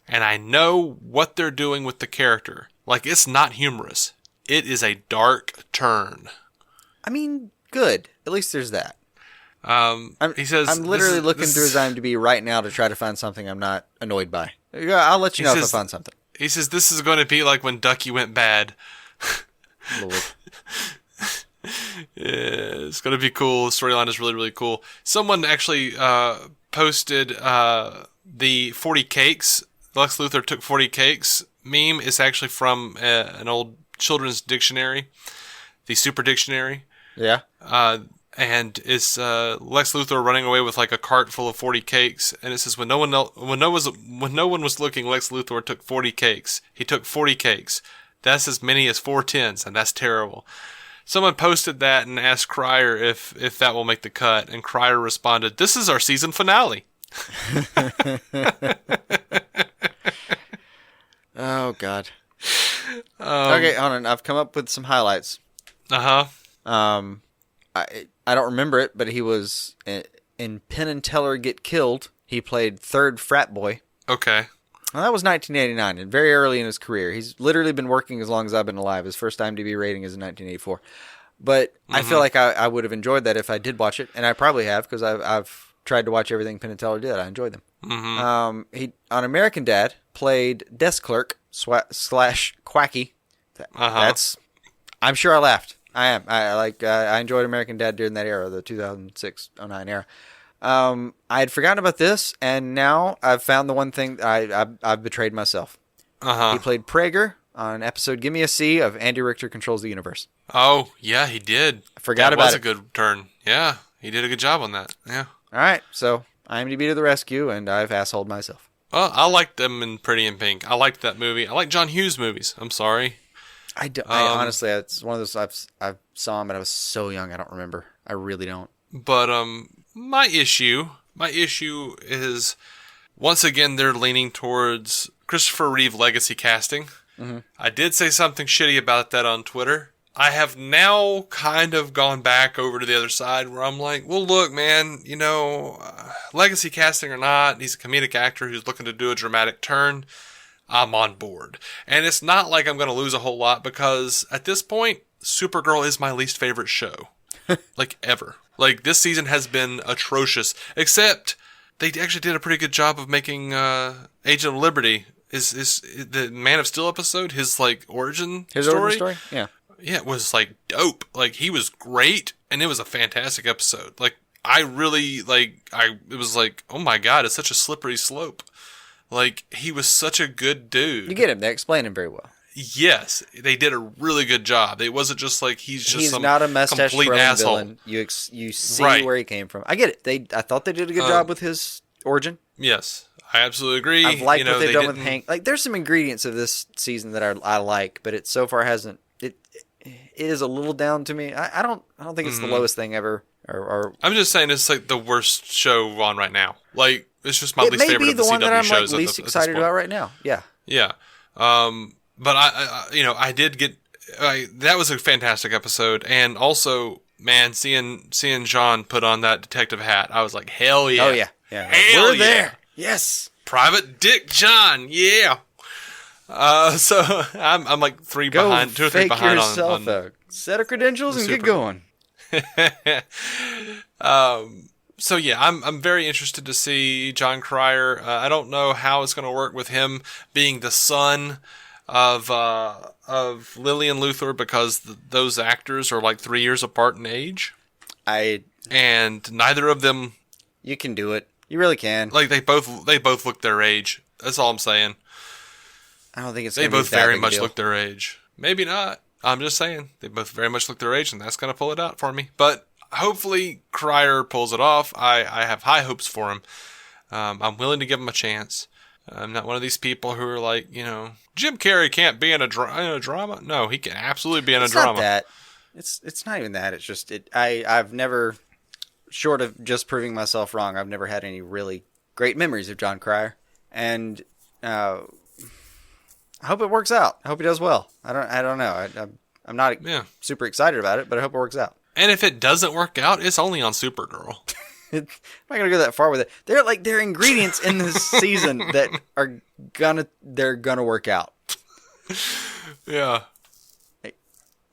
and I know what they're doing with the character. Like, it's not humorous. It is a dark turn. I mean, good. At least there's that. He says, I'm literally looking through his IMDb right now to try to find something I'm not annoyed by. I'll let you know if I find something. He says this is going to be like when Ducky went bad. Lord. It's going to be cool. The storyline is really, really cool. Someone actually posted the 40 cakes. Lex Luthor took 40 cakes meme. Is actually from an old children's dictionary, the Super Dictionary. Yeah. And it's Lex Luthor running away with like a cart full of 40 cakes, and it says when no one was looking, Lex Luthor took 40 cakes. He took 40 cakes. That's as many as 4 tens, and that's terrible. Someone posted that and asked Cryer if that will make the cut, and Cryer responded, "This is our season finale." Oh God. Okay, hold on. I've come up with some highlights. I don't remember it, but he was in Penn and Teller Get Killed. He played third frat boy. Okay. Well, that was 1989, and very early in his career. He's literally been working as long as I've been alive. His first IMDb rating is in 1984. But I feel like I would have enjoyed that if I did watch it, and I probably have, because I've tried to watch everything Penn and Teller did. I enjoyed them. He on American Dad played desk clerk slash Quacky. That's. I'm sure I laughed. I am. I enjoyed American Dad during that era, the 2006-09 era. I had forgotten about this, and now I've found the one thing I've betrayed myself. He played Prager on an episode "Give Me a C" of Andy Richter Controls the Universe. Oh yeah, he did. I forgot about it. That was a good turn. Yeah, he did a good job on that. Yeah. All right, so IMDb to the rescue, and I've assholed myself. Well, I liked them in Pretty in Pink. I liked that movie. I like John Hughes movies. I'm sorry. I honestly, it's one of those I saw him, but I was so young, I don't remember. I really don't. But my issue is once again they're leaning towards Christopher Reeve legacy casting. I did say something shitty about that on Twitter. I have now kind of gone back over to the other side where I'm like, well, look, man, legacy casting or not, he's a comedic actor who's looking to do a dramatic turn. I'm on board. And it's not like I'm going to lose a whole lot because at this point, Supergirl is my least favorite show. Like, ever. Like, this season has been atrocious. Except, they actually did a pretty good job of making Agent of Liberty. Is the Man of Steel episode, his, like, origin story? His origin story? Yeah. Yeah, it was, like, dope. Like, he was great, and it was a fantastic episode. Like, I really, it was like, oh my God, it's such a slippery slope. Like, he was such a good dude. You get him. They explain him very well. Yes, they did a really good job. It wasn't just like he's some not a mustache complete asshole. Villain. You see where he came from. I get it. I thought they did a good job with his origin. Yes, I absolutely agree. I've liked what they've done with Hank. Like, there's some ingredients of this season that I like, but it so far hasn't. It is a little down to me. I don't think it's the lowest thing ever. Or I'm just saying it's like the worst show on right now. Like, it's just my least favorite of the CW shows. It may be the one that I'm like least excited about right now. Yeah. Yeah. But I did get that was a fantastic episode, and also, man, seeing Jon put on that detective hat, I was like, hell yeah! Oh yeah, yeah. Hell We're yeah. there. Yes, Private Dick Jon, yeah. So I'm like 2 or 3 behind yourself a set of credentials and get going. So yeah, I'm very interested to see Jon Cryer. I don't know how it's going to work with him being the son of Lillian Luthor because those actors are like 3 years apart in age. And neither of them. You can do it. You really can. Like they both look their age. That's all I'm saying. I don't think it's. They both very much look their age. Maybe not. I'm just saying they both very much look their age, and that's gonna pull it out for me. But hopefully Cryer pulls it off. I have high hopes for him. I'm willing to give him a chance. I'm not one of these people who are like, Jim Carrey can't be in a drama. No, he can absolutely be in a drama. Not that. It's not even that. It's just I've never, short of just proving myself wrong, I've never had any really great memories of Jon Cryer, and I hope it works out. I hope he does well. I don't know. I'm not super excited about it, but I hope it works out. And if it doesn't work out, it's only on Supergirl. I'm not gonna go that far with it. There are ingredients in this season that they're gonna work out. Yeah.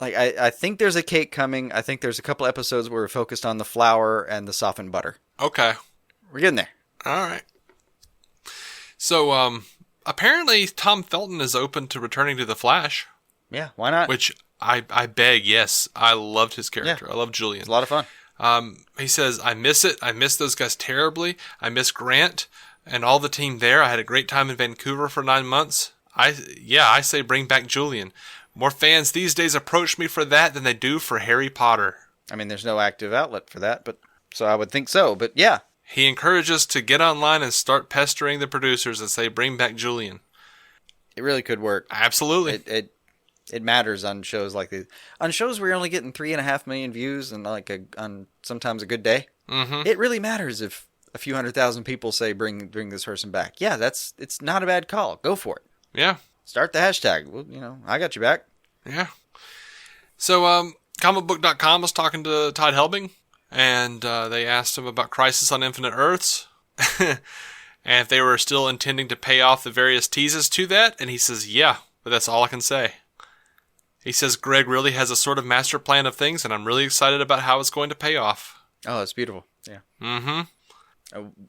Like I think there's a cake coming. I think there's a couple episodes where we're focused on the flour and the softened butter. Okay. We're getting there. All right. So apparently Tom Felton is open to returning to the Flash. Yeah, why not? Which I beg, yes. I loved his character. Yeah. I love Julian. It's a lot of fun. He says, I miss it. I miss those guys terribly. I miss Grant and all the team there. I had a great time in Vancouver for 9 months. I say bring back Julian. More fans these days approach me for that than they do for Harry Potter. I mean, there's no active outlet for that, but so I would think so. But yeah. He encourages to get online and start pestering the producers and say, bring back Julian. It really could work. Absolutely. It matters on shows like these. On shows where you're only getting 3.5 million views and on sometimes a good day, it really matters if a few 100,000 people say bring this person back. Yeah, it's not a bad call. Go for it. Yeah. Start the hashtag. Well, I got you back. Yeah. So, comicbook.com was talking to Todd Helbing, and they asked him about Crisis on Infinite Earths, and if they were still intending to pay off the various teases to that, and he says, yeah, but that's all I can say. He says Greg really has a sort of master plan of things, and I'm really excited about how it's going to pay off. Oh, it's beautiful. Yeah. Mm-hmm.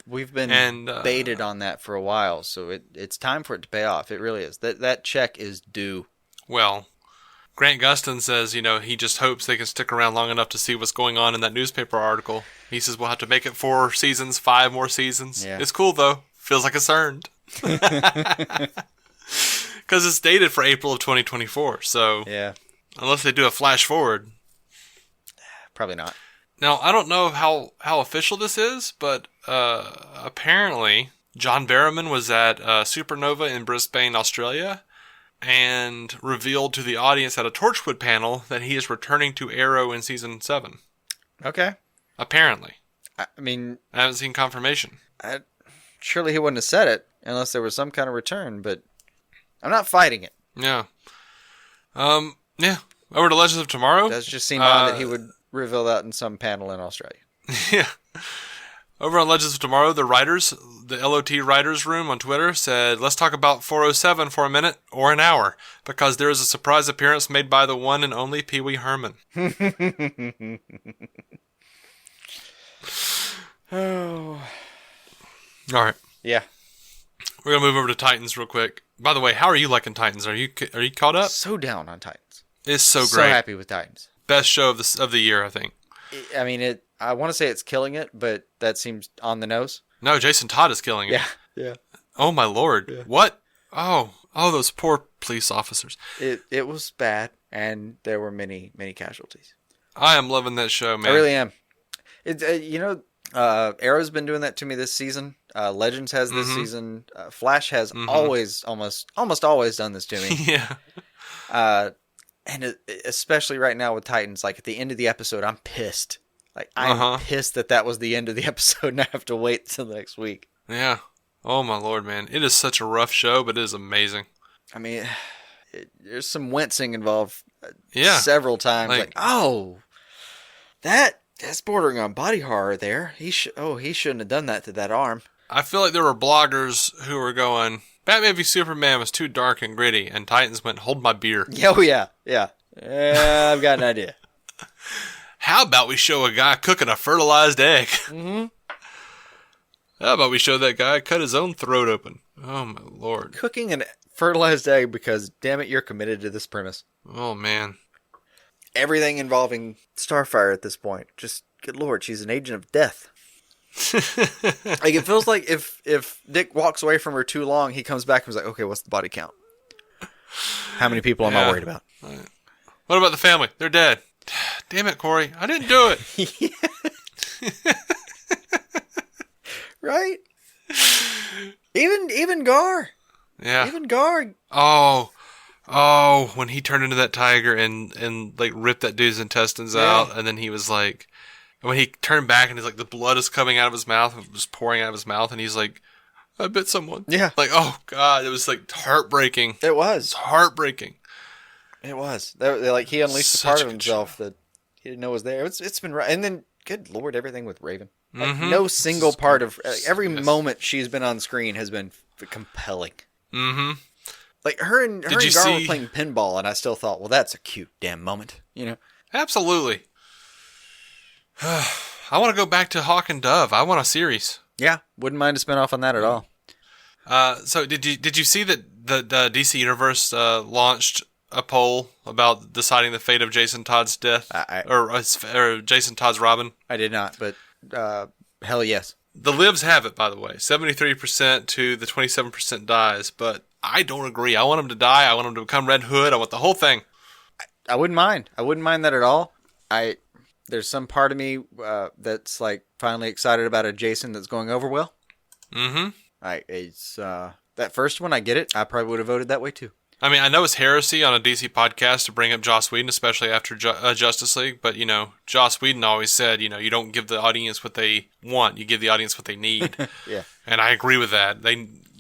We've been baited on that for a while, so it's time for it to pay off. It really is. That check is due. Well, Grant Gustin says, he just hopes they can stick around long enough to see what's going on in that newspaper article. He says we'll have to make it 4 seasons, 5 more seasons. Yeah. It's cool, though. Feels like it's earned. Because it's dated for April of 2024, so yeah. Unless they do a flash forward. Probably not. Now, I don't know how official this is, but apparently John Barrowman was at Supernova in Brisbane, Australia, and revealed to the audience at a Torchwood panel that he is returning to Arrow in Season 7. Okay. Apparently. I mean... I haven't seen confirmation. Surely he wouldn't have said it unless there was some kind of return, but I'm not fighting it. Yeah. Yeah. Over to Legends of Tomorrow. It does just seem odd that he would reveal that in some panel in Australia. Yeah. Over on Legends of Tomorrow, the LOT writers room on Twitter said, let's talk about 407 for a minute or an hour, because there is a surprise appearance made by the one and only Pee Wee Herman. Oh. All right. Yeah. We're going to move over to Titans real quick. By the way, how are you liking Titans? Are you caught up? So down on Titans. It's so great. So happy with Titans. Best show of the year, I think. I mean, I want to say it's killing it, but that seems on the nose. No, Jason Todd is killing it. Yeah. Oh my lord. Yeah. What? Oh, those poor police officers. It was bad, and there were many casualties. I am loving that show, man. I really am. Arrow's been doing that to me this season. Legends has this season. Flash has almost always done this to me. Yeah. And especially right now with Titans, like at the end of the episode, I'm pissed. Like I'm pissed that was the end of the episode, and I have to wait till next week. Yeah. Oh my lord, man! It is such a rough show, but it is amazing. I mean, there's some wincing involved. Several times. Like that's bordering on body horror. There, he shouldn't have done that to that arm. I feel like there were bloggers who were going, Batman v Superman was too dark and gritty, and Titans went, hold my beer. Oh, yeah. I've got an idea. How about we show a guy cooking a fertilized egg? Mm-hmm. How about we show that guy cut his own throat open? Oh, my lord. Cooking an fertilized egg because, damn it, you're committed to this premise. Oh, man. Everything involving Starfire at this point. Just, good lord, she's an agent of death. Like it feels like if Dick walks away from her too long, he comes back and is like, okay, what's the body count? How many people am I worried about? Right. What about the family? They're dead. Damn it, Corey. I didn't do it. Right? Even Gar. Yeah. Even Gar. Oh, when he turned into that tiger and like ripped that dude's intestines out, and then he was like, when he turned back and he's like, the blood is coming out of his mouth, just pouring out of his mouth, and he's like, I bit someone. Yeah. Like, oh god, it was like heartbreaking. It was heartbreaking. It was. Like he unleashed a part of himself that he didn't know was there. It's been right, and then good lord, everything with Raven. Like, no single part of every moment she's been on screen has been compelling. Mm-hmm. Like her and Gar were playing pinball, and I still thought, well, that's a cute damn moment, you know? Absolutely. I want to go back to Hawk and Dove. I want a series. Yeah, wouldn't mind a spinoff on that at all. So did you see that the DC Universe launched a poll about deciding the fate of Jason Todd's death, or Jason Todd's Robin? I did not, but hell yes. The libs have it, by the way. 73% to the 27% dies, but I don't agree. I want him to die. I want him to become Red Hood. I want the whole thing. I wouldn't mind. I wouldn't mind that at all. There's some part of me that's like finally excited about a Jason that's going over well. Mm-hmm. It's that first one. I get it. I probably would have voted that way too. I mean, I know it's heresy on a DC podcast to bring up Joss Whedon, especially after Justice League, but, you know, Joss Whedon always said, you know, you don't give the audience what they want, you give the audience what they need. Yeah. And I agree with that.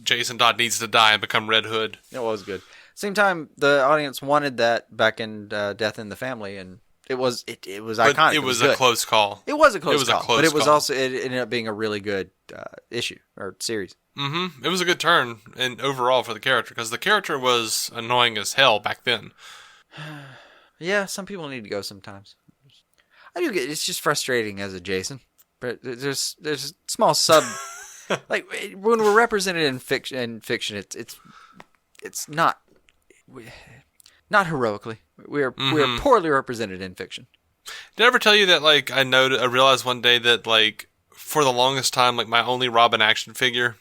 Jason Todd needs to die and become Red Hood. It was good. Same time, the audience wanted that back in Death in the Family, and it was iconic. It was a close call. It was a close call, but it was also, it ended up being a really good issue or series. Mm-hmm. It was a good turn and overall for the character, because the character was annoying as hell back then. Yeah, some people need to go sometimes. I do get it's just frustrating as a Jason, but there's a small sub like when we're represented in fiction. It's not heroically. We're poorly represented in fiction. Did I ever tell you that, like, I realized one day that, like, for the longest time, like, my only Robin action figure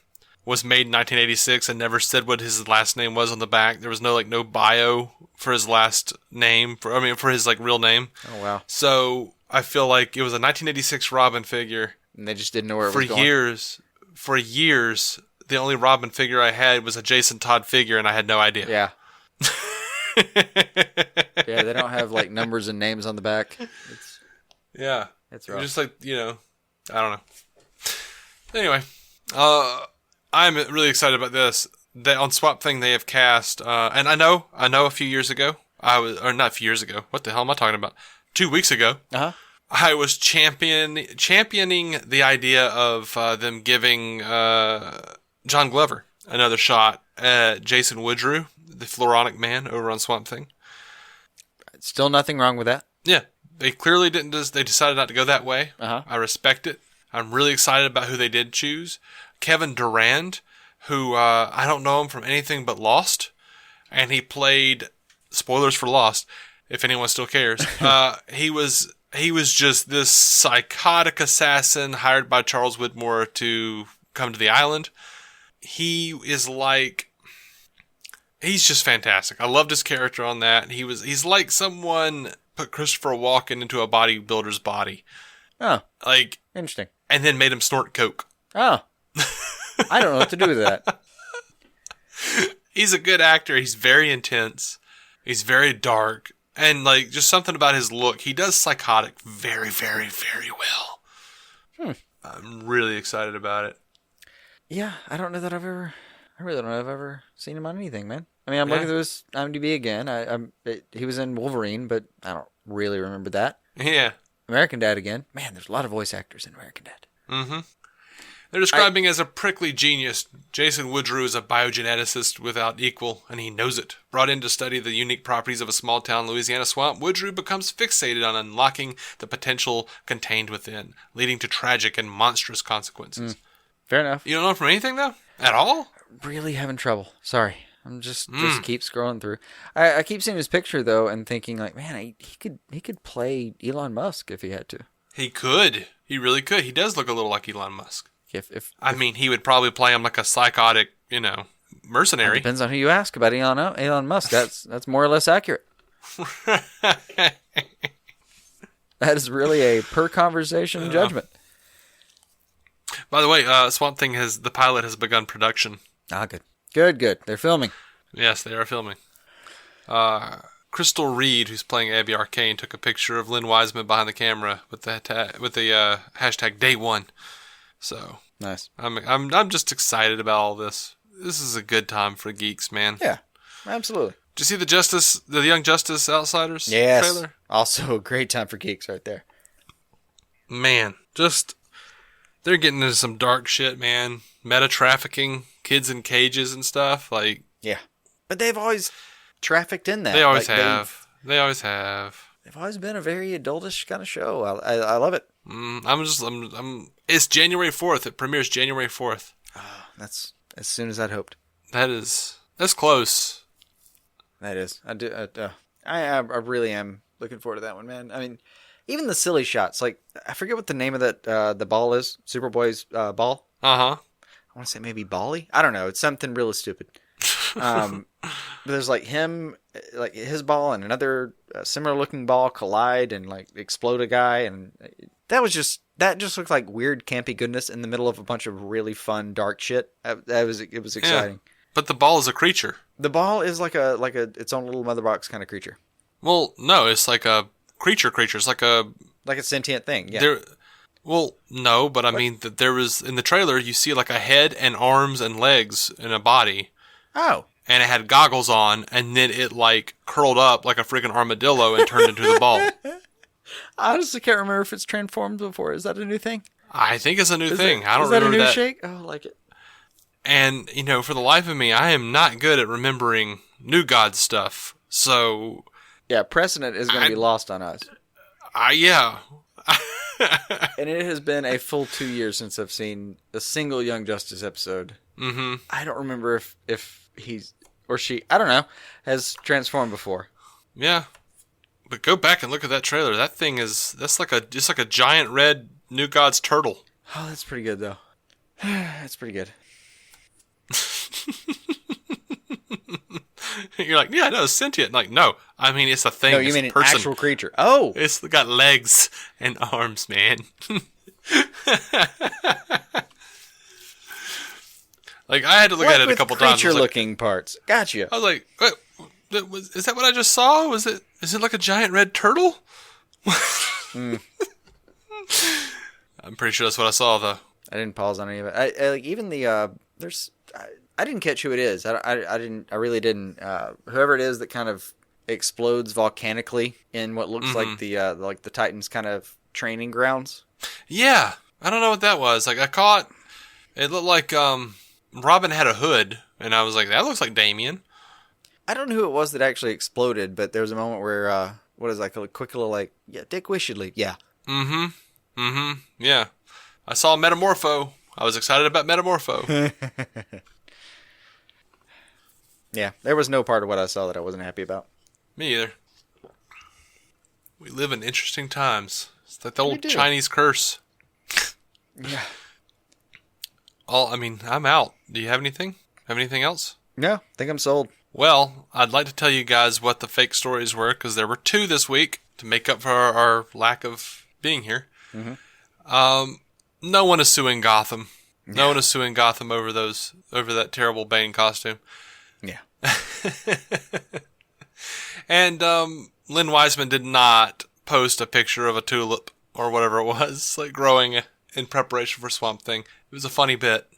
was made in 1986 and never said what his last name was on the back. There was no bio for his last name, for his, like, real name. Oh, wow. So I feel like it was a 1986 Robin figure. And they just didn't know where it was going. For years, the only Robin figure I had was a Jason Todd figure, and I had no idea. Yeah. Yeah, they don't have, like, numbers and names on the back. Yeah. It's rough. Just like, you know, I don't know. Anyway, I'm really excited about this. On Swamp Thing, they have cast, and I know a few years ago, not a few years ago, what the hell am I talking about? 2 weeks ago, I was championing the idea of them giving John Glover another shot at Jason Woodrue, the Floronic Man over on Swamp Thing. Still nothing wrong with that. Yeah, they clearly didn't. They decided not to go that way. I respect it. I'm really excited about who they did choose. Kevin Durand, who I don't know him from anything but Lost, and he played, spoilers for Lost, if anyone still cares. He was just this psychotic assassin hired by Charles Widmore to come to the island. He is like, he's just fantastic. I loved his character on that. He's like someone put Christopher Walken into a bodybuilder's body. Oh, like, interesting. And then made him snort coke. Oh, I don't know what to do with that. He's a good actor. He's very intense. He's very dark. And, like, just something about his look. He does psychotic very, very, very well. I'm really excited about it. Yeah, I really don't know if I've ever seen him on anything, man. I mean, I'm looking through his IMDb again. He was in Wolverine, but I don't really remember that. Yeah. American Dad again. Man, there's a lot of voice actors in American Dad. Mm-hmm. They're describing as a prickly genius. Jason Woodrue is a biogeneticist without equal, and he knows it. Brought in to study the unique properties of a small-town Louisiana swamp, Woodrue becomes fixated on unlocking the potential contained within, leading to tragic and monstrous consequences. Fair enough. You don't know from anything, though? At all? Really having trouble. Sorry. I'm just keep scrolling through. I keep seeing his picture, though, and thinking, like, man, he could play Elon Musk if he had to. He could. He really could. He does look a little like Elon Musk. I mean, he would probably play him like a psychotic, mercenary. It depends on who you ask about Elon Musk. That's more or less accurate. That is really a per conversation judgment. By the way, Swamp Thing the pilot has begun production. Ah, good. They're filming. Yes, they are filming. Crystal Reed, who's playing Abby Arcane, took a picture of Lynn Wiseman behind the camera with the hashtag Day1. So nice. I'm just excited about all this. This is a good time for geeks, man. Yeah, absolutely. Did you see the Young Justice Outsiders trailer? Also a great time for geeks right there. Man, they're getting into some dark shit, man. Meta trafficking, kids in cages and stuff. Like, yeah, but they've always trafficked in that. They always have. They always have. They've always been a very adultish kind of show. I love it. It's January 4th. It premieres January 4th. Oh, that's as soon as I'd hoped. That's close. That is. I do. I really am looking forward to that one, man. I mean, even the silly shots. Like, I forget what the name of that the ball is. Superboy's ball. Uh-huh. I want to say maybe Bally. I don't know. It's something really stupid. But there's like him, like his ball and another similar looking ball collide and like explode a guy, and that just looked like weird campy goodness in the middle of a bunch of really fun dark shit. It was exciting. Yeah, but the ball is a creature. The ball is like a its own little mother box kind of creature. Well, no, it's like a creature. It's like a sentient thing. Yeah. Well, no, but I mean that there was in the trailer you see like a head and arms and legs and a body. Oh. And it had goggles on, and then it like curled up like a freaking armadillo and turned into the ball. I honestly can't remember if it's transformed before. Is that a new thing? I think it's a new thing. I don't remember that. Is that a new that. shake? Oh, I like it. And, for the life of me, I am not good at remembering New God stuff. So... Yeah, precedent is going to be lost on us. Yeah. And it has been a full 2 years since I've seen a single Young Justice episode. Mm-hmm. I don't remember if he's, or she, I don't know, has transformed before. Yeah. But go back and look at that trailer. That thing it's like a giant red New Gods turtle. Oh, that's pretty good, though. That's pretty good. You're like, yeah, no, it's sentient. Like, no, I mean, it's a thing. No, you mean an actual creature. Oh! It's got legs and arms, man. Like, I had to look at it a couple times. Creature-looking parts. Gotcha. I was like, wait, is that what I just saw? Is it like a giant red turtle? I'm pretty sure that's what I saw, though. I didn't pause on any of it. I even the I didn't catch who it is. I really didn't. Whoever it is that kind of explodes volcanically in what looks like the Titans kind of training grounds. Yeah, I don't know what that was. Like, I caught it looked like Robin had a hood, and I was like, that looks like Damian. I don't know who it was that actually exploded, but there was a moment where what is like a quick little like Dick Wishedley, yeah. Yeah. I saw Metamorpho. I was excited about Metamorpho. Yeah, there was no part of what I saw that I wasn't happy about. Me either. We live in interesting times. It's like the old Chinese curse. Yeah. I'm out. Do you have anything? Have anything else? No, I think I'm sold. Well, I'd like to tell you guys what the fake stories were, because there were 2 this week to make up for our lack of being here. Mm-hmm. No one is suing Gotham. No one is suing Gotham over that terrible Bane costume. Yeah. And Lynn Wiseman did not post a picture of a tulip or whatever it was, like growing in preparation for Swamp Thing. It was a funny bit.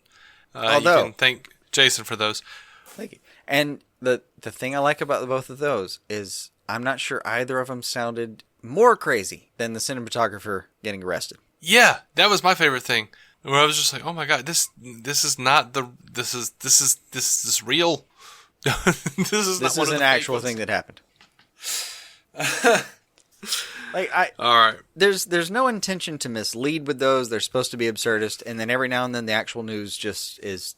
Although, you can thank Jason for those. Thank you. And the thing I like about both of those is I'm not sure either of them sounded more crazy than the cinematographer getting arrested. Yeah, that was my favorite thing. Where I was just like, oh my god, this is not this is real. This is an actual thing that happened. All right. There's no intention to mislead with those. They're supposed to be absurdist, and then every now and then the actual news just is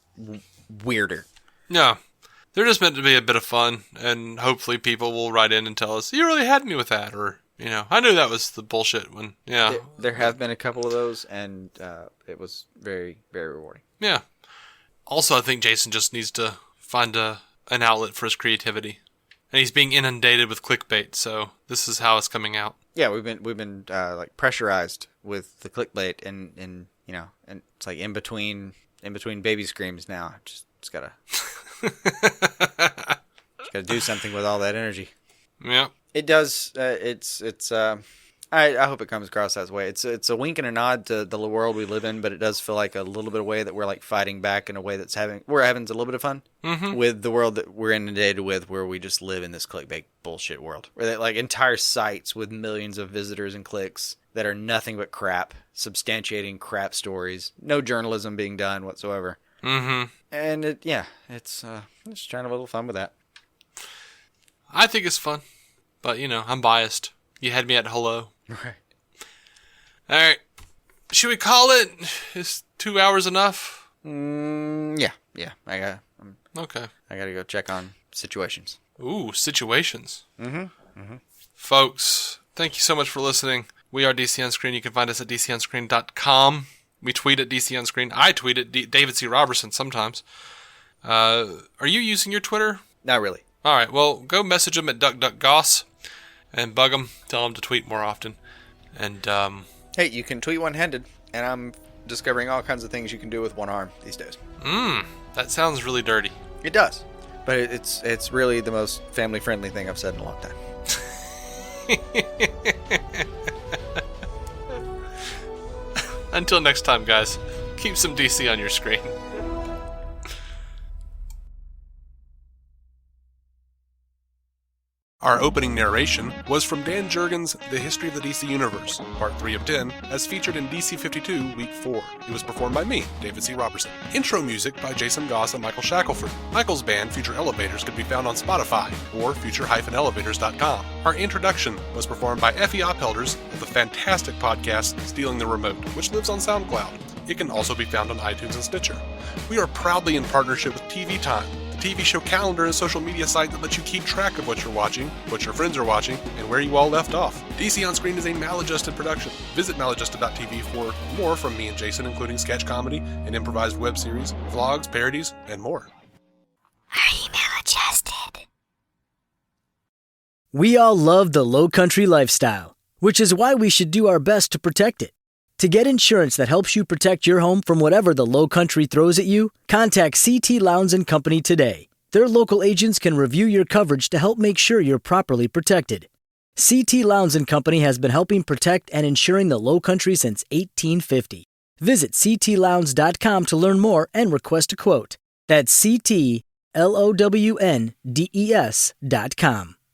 weirder. Yeah, they're just meant to be a bit of fun, and hopefully people will write in and tell us, you really had me with that, or I knew that was the bullshit when. Yeah, there have been a couple of those, and it was very, very rewarding. Yeah. Also, I think Jason just needs to find an outlet for his creativity. And he's being inundated with clickbait, so this is how it's coming out. Yeah, we've been like pressurized with the clickbait, and and it's like in between baby screams now. Just gotta do something with all that energy. Yeah, it does. I hope it comes across that way. It's a wink and a nod to the world we live in, but it does feel like a little bit of way that we're like fighting back in a way we're having a little bit of fun with the world that we're inundated with, where we just live in this clickbait bullshit world, where they, like entire sites with millions of visitors and clicks that are nothing but crap, substantiating crap stories, no journalism being done whatsoever. Mm-hmm. And it's just trying to have a little fun with that. I think it's fun, but I'm biased. You had me at hello. Right. All right. Should we call it? Is 2 hours enough? Yeah. I okay. gotta go check on situations. Ooh, situations. Folks, thank you so much for listening. We are DC On Screen. You can find us at dconscreen.com. We tweet at DC On Screen. I tweet at David C. Robertson sometimes. Are you using your Twitter? Not really. All right, well, go message him at DuckDuckGoss and bug him. Tell him to tweet more often. And, Hey, you can tweet one-handed, and I'm discovering all kinds of things you can do with one arm these days. That sounds really dirty. It does. But it's really the most family-friendly thing I've said in a long time. Until next time, guys, keep some DC on your screen. Our opening narration was from Dan Jurgens' The History of the DC Universe, Part 3 of 10, as featured in DC 52, Week 4. It was performed by me, David C. Robertson. Intro music by Jason Goss and Michael Shackelford. Michael's band, Future Elevators, could be found on Spotify or future-elevators.com. Our introduction was performed by Effie Oppelders of the fantastic podcast Stealing the Remote, which lives on SoundCloud. It can also be found on iTunes and Stitcher. We are proudly in partnership with TV Time, TV show calendar and social media site that lets you keep track of what you're watching, what your friends are watching, and where you all left off. DC On Screen is a maladjusted production. Visit maladjusted.tv for more from me and Jason, including sketch comedy, an improvised web series, vlogs, parodies, and more. Are you maladjusted? We all love the low country lifestyle, which is why we should do our best to protect it. To get insurance that helps you protect your home from whatever the low country throws at you, contact CT Lowndes & Company today. Their local agents can review your coverage to help make sure you're properly protected. CT Lowndes & Company has been helping protect and insuring the low country since 1850. Visit ctlowndes.com to learn more and request a quote. That's ctlowndes.com.